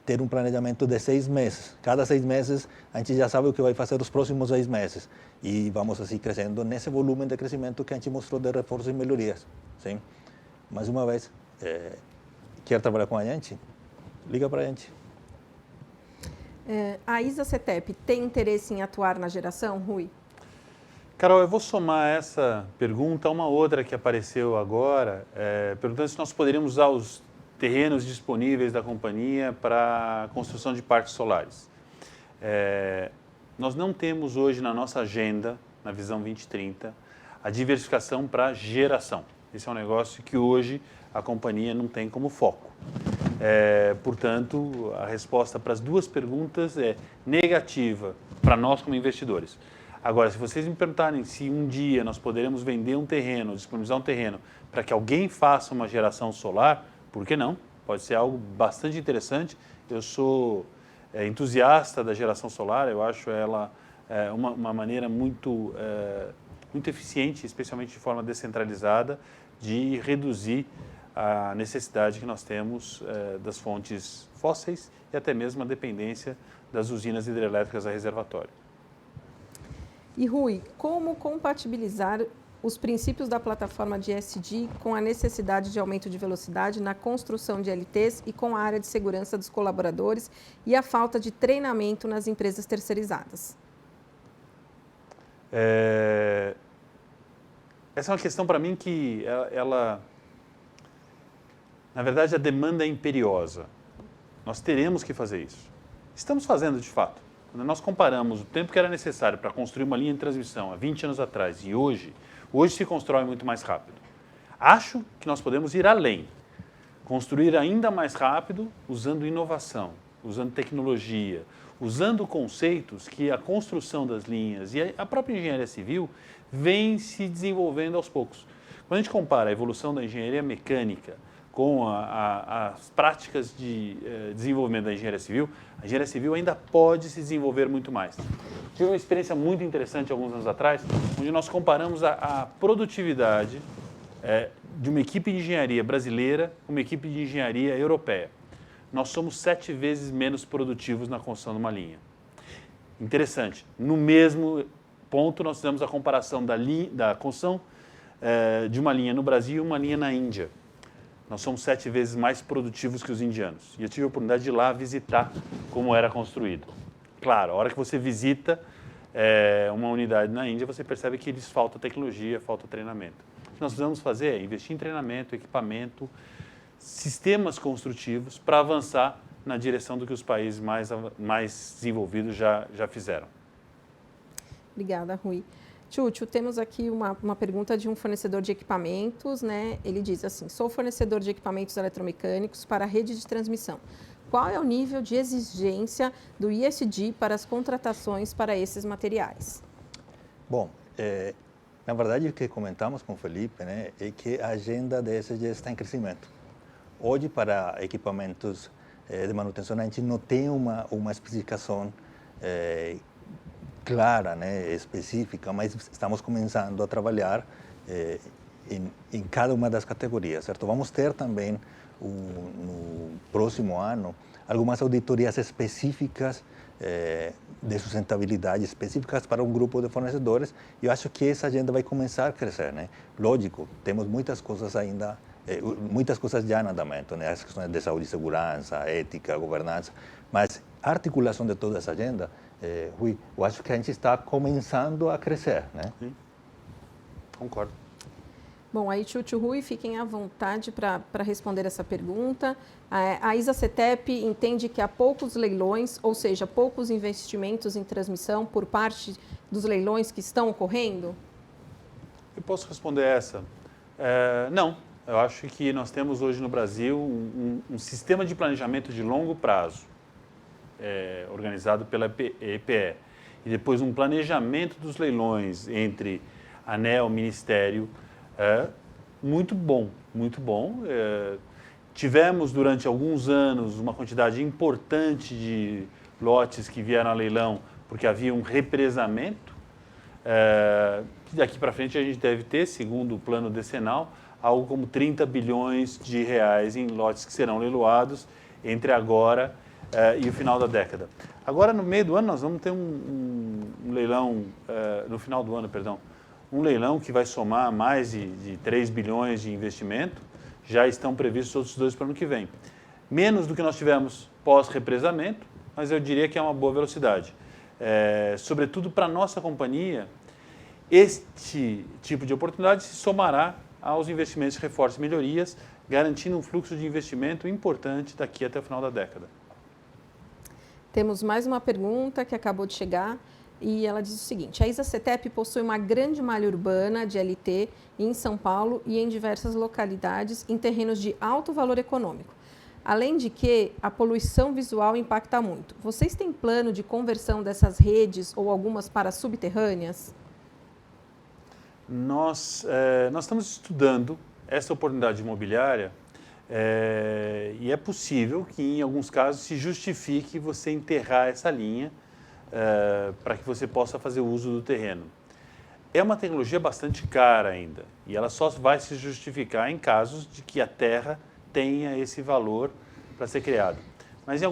ter um planejamento de 6 meses. Cada 6 meses, a gente já sabe o que vai fazer os próximos 6 meses. E vamos assim crescendo nesse volume de crescimento que a gente mostrou de reforços e melhorias. Sim? Mais uma vez, quer trabalhar com a gente? Liga para a gente. A ISA-CETEP tem interesse em atuar na geração, Rui? Carol, eu vou somar essa pergunta a uma outra que apareceu agora, perguntando se nós poderíamos usar os terrenos disponíveis da companhia para a construção de parques solares. Nós não temos hoje na nossa agenda, na Visão 2030, a diversificação para geração. Esse é um negócio que hoje a companhia não tem como foco. Portanto, a resposta para as duas perguntas é negativa para nós como investidores. Agora, se vocês me perguntarem se um dia nós poderemos vender um terreno, disponibilizar um terreno para que alguém faça uma geração solar, por que não? Pode ser algo bastante interessante. Eu sou entusiasta da geração solar, eu acho ela uma maneira muito eficiente, especialmente de forma descentralizada, de reduzir a necessidade que nós temos das fontes fósseis e até mesmo a dependência das usinas hidrelétricas a reservatório. E Rui, como compatibilizar os princípios da plataforma de ESG com a necessidade de aumento de velocidade na construção de LTs e com a área de segurança dos colaboradores e a falta de treinamento nas empresas terceirizadas? Essa é uma questão para mim que na verdade, a demanda é imperiosa. Nós teremos que fazer isso. Estamos fazendo de fato. Quando nós comparamos o tempo que era necessário para construir uma linha de transmissão há 20 anos atrás e hoje se constrói muito mais rápido. Acho que nós podemos ir além, construir ainda mais rápido usando inovação, usando tecnologia, usando conceitos que a construção das linhas e a própria engenharia civil vem se desenvolvendo aos poucos. Quando a gente compara a evolução da engenharia mecânica com as práticas de desenvolvimento da engenharia civil, a engenharia civil ainda pode se desenvolver muito mais. Tive uma experiência muito interessante alguns anos atrás, onde nós comparamos a produtividade de uma equipe de engenharia brasileira com uma equipe de engenharia europeia. Nós somos 7 vezes menos produtivos na construção de uma linha. Interessante, no mesmo ponto nós fizemos a comparação da construção de uma linha no Brasil e uma linha na Índia. Nós somos 7 vezes mais produtivos que os indianos. E eu tive a oportunidade de ir lá visitar como era construído. Claro, a hora que você visita uma unidade na Índia, você percebe que lhes falta tecnologia, falta treinamento. O que nós precisamos fazer é investir em treinamento, equipamento, sistemas construtivos para avançar na direção do que os países mais desenvolvidos já fizeram. Obrigada, Rui. Chuchu, temos aqui uma pergunta de um fornecedor de equipamentos, né? Ele diz assim: sou fornecedor de equipamentos eletromecânicos para a rede de transmissão. Qual é o nível de exigência do ESG para as contratações para esses materiais? Bom, na verdade o que comentamos com o Felipe, né, é que a agenda da ESG está em crescimento. Hoje, para equipamentos de manutenção, a gente não tem uma especificação clara, né, específica, mas estamos começando a trabalhar em cada uma das categorias, certo? Vamos ter também no próximo ano algumas auditorias específicas de sustentabilidade, específicas para um grupo de fornecedores. E eu acho que essa agenda vai começar a crescer, né? Lógico, temos muitas coisas ainda, muitas coisas já em andamento, né? As questões de saúde e segurança, ética, governança, mas a articulação de toda essa agenda, Rui, eu acho que a gente está começando a crescer, né? Sim. Concordo. Bom, aí Tchutchu Rui, fiquem à vontade para responder essa pergunta. A ISA-CETEP entende que há poucos leilões, ou seja, poucos investimentos em transmissão por parte dos leilões que estão ocorrendo? Eu posso responder essa? Não, eu acho que nós temos hoje no Brasil um sistema de planejamento de longo prazo, organizado pela EPE, e depois um planejamento dos leilões entre ANEEL, Ministério, muito bom, muito bom. Tivemos durante alguns anos uma quantidade importante de lotes que vieram a leilão porque havia um represamento. Daqui para frente a gente deve ter, segundo o plano decenal, algo como 30 bilhões de reais em lotes que serão leiloados entre agora e o final da década. Agora, no meio do ano, nós vamos ter um leilão, no final do ano, perdão, um leilão que vai somar mais de 3 bilhões de investimento. Já estão previstos outros dois para o ano que vem. Menos do que nós tivemos pós-represamento, mas eu diria que é uma boa velocidade. Sobretudo para a nossa companhia, este tipo de oportunidade se somará aos investimentos de reforço e melhorias, garantindo um fluxo de investimento importante daqui até o final da década. Temos mais uma pergunta que acabou de chegar e ela diz o seguinte: a ISA-CETEP possui uma grande malha urbana de LT em São Paulo e em diversas localidades em terrenos de alto valor econômico. Além de que a poluição visual impacta muito. Vocês têm plano de conversão dessas redes ou algumas para subterrâneas? Nós estamos estudando essa oportunidade imobiliária e é possível que, em alguns casos, se justifique você enterrar essa linha para que você possa fazer uso do terreno. É uma tecnologia bastante cara ainda e ela só vai se justificar em casos de que a terra tenha esse valor para ser criado. Mas em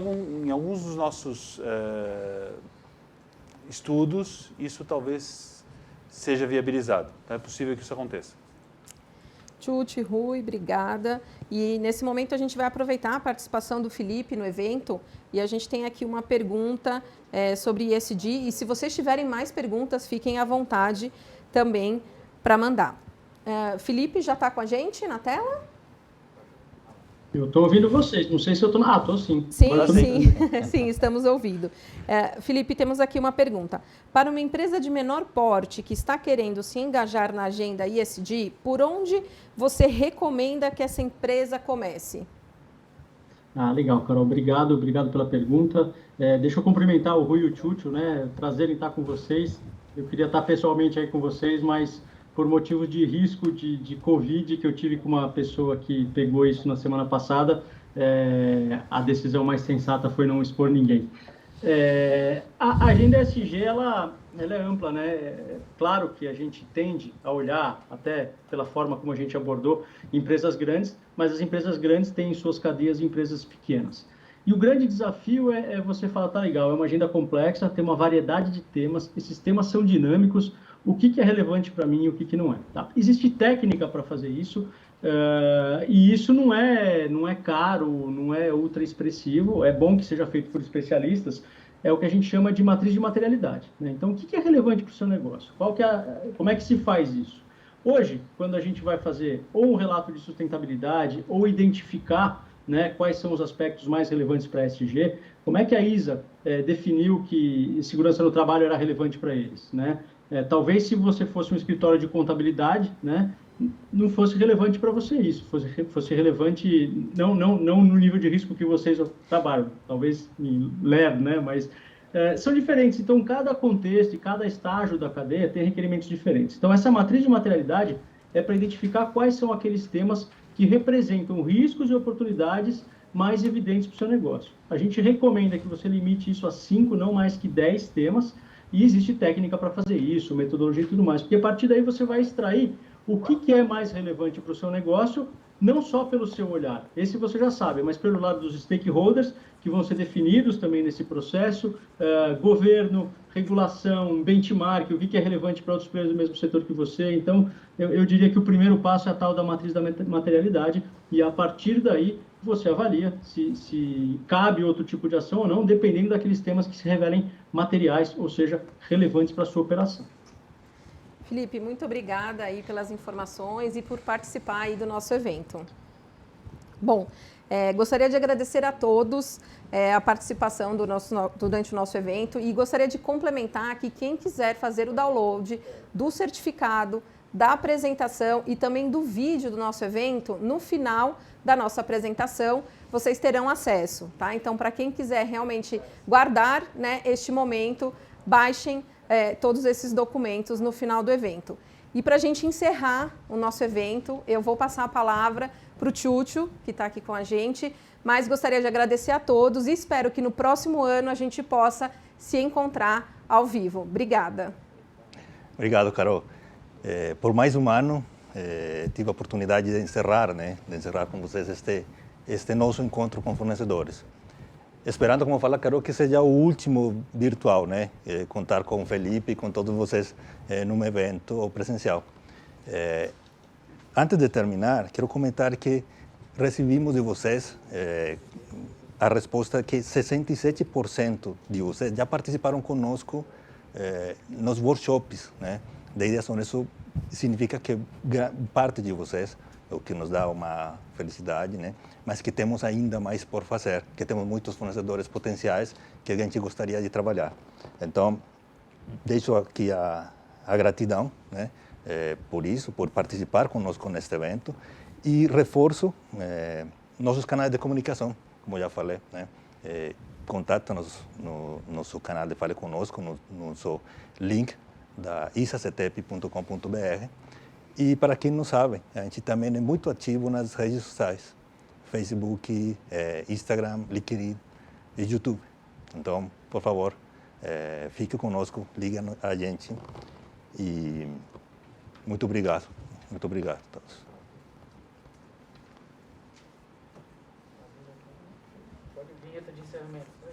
alguns dos nossos estudos, isso talvez seja viabilizado. É possível que isso aconteça. Tchutchu Rui, obrigada. E nesse momento a gente vai aproveitar a participação do Felipe no evento e a gente tem aqui uma pergunta sobre ESG. E se vocês tiverem mais perguntas, fiquem à vontade também para mandar. Felipe, já está com a gente na tela? Eu estou ouvindo vocês, não sei se eu estou... estou sim. Sim, estamos ouvindo. Felipe, temos aqui uma pergunta. Para uma empresa de menor porte que está querendo se engajar na agenda ESG, por onde você recomenda que essa empresa comece? Legal, Carol. Obrigado pela pergunta. Deixa eu cumprimentar o Rui e o Tchutchu, né? Prazer em estar com vocês. Eu queria estar pessoalmente aí com vocês, mas por motivo de risco de Covid, que eu tive com uma pessoa que pegou isso na semana passada, a decisão mais sensata foi não expor ninguém. A agenda ESG, ela é ampla, né? Claro que a gente tende a olhar, até pela forma como a gente abordou, empresas grandes, mas as empresas grandes têm suas cadeias de empresas pequenas. E o grande desafio é você falar, tá legal, é uma agenda complexa, tem uma variedade de temas, esses temas são dinâmicos, o que é relevante para mim e o que não é. Tá? Existe técnica para fazer isso, e isso não é caro, não é ultra expressivo, é bom que seja feito por especialistas, é o que a gente chama de matriz de materialidade. Né? Então, o que é relevante para o seu negócio? Como é que se faz isso? Hoje, quando a gente vai fazer ou um relato de sustentabilidade ou identificar, né, quais são os aspectos mais relevantes para a ESG, como é que a ISA definiu que segurança no trabalho era relevante para eles? Né? Talvez se você fosse um escritório de contabilidade, né, não fosse relevante para você isso, fosse relevante não no nível de risco que vocês trabalham, talvez leve, né, mas são diferentes. Então, cada contexto e cada estágio da cadeia tem requerimentos diferentes. Então, essa matriz de materialidade é para identificar quais são aqueles temas que representam riscos e oportunidades mais evidentes para o seu negócio. A gente recomenda que você limite isso a 5, não mais que 10 temas, e existe técnica para fazer isso, metodologia e tudo mais, porque a partir daí você vai extrair o que é mais relevante para o seu negócio, não só pelo seu olhar, esse você já sabe, mas pelo lado dos stakeholders, que vão ser definidos também nesse processo, governo, regulação, benchmark, o que é relevante para outros players do mesmo setor que você. Então, eu diria que o primeiro passo é a tal da matriz da materialidade, e a partir daí você avalia se cabe outro tipo de ação ou não, dependendo daqueles temas que se revelem materiais, ou seja, relevantes para a sua operação. Felipe, muito obrigada aí pelas informações e por participar aí do nosso evento. Bom, gostaria de agradecer a todos a participação durante o nosso evento e gostaria de complementar que quem quiser fazer o download do certificado, da apresentação e também do vídeo do nosso evento, no final da nossa apresentação, vocês terão acesso, tá? Então, para quem quiser realmente guardar, né, este momento, baixem todos esses documentos no final do evento. E para a gente encerrar o nosso evento, eu vou passar a palavra para o Tchutchu, que está aqui com a gente, mas gostaria de agradecer a todos e espero que no próximo ano a gente possa se encontrar ao vivo. Obrigada. Obrigado, Carol. Por mais um ano, tive a oportunidade de encerrar, com vocês este nosso encontro com fornecedores. Esperando, como fala Carol, que seja o último virtual, contar com o Felipe e com todos vocês num evento presencial. Antes de terminar, quero comentar que recebimos de vocês a resposta que 67% de vocês já participaram conosco nos workshops, de ideação. Isso significa que parte de vocês, o que nos dá uma felicidade, mas que temos ainda mais por fazer, que temos muitos fornecedores potenciais que a gente gostaria de trabalhar. Então, deixo aqui a gratidão, por isso, por participar conosco neste evento, e reforço nossos canais de comunicação, como já falei, contata-nos no nosso canal de Fale Conosco, no nosso link da isacetep.com.br. E para quem não sabe, a gente também é muito ativo nas redes sociais, Facebook, Instagram, LinkedIn e YouTube. Então, por favor, fique conosco, liga a gente e muito obrigado a todos. Pode vinheta de encerramento.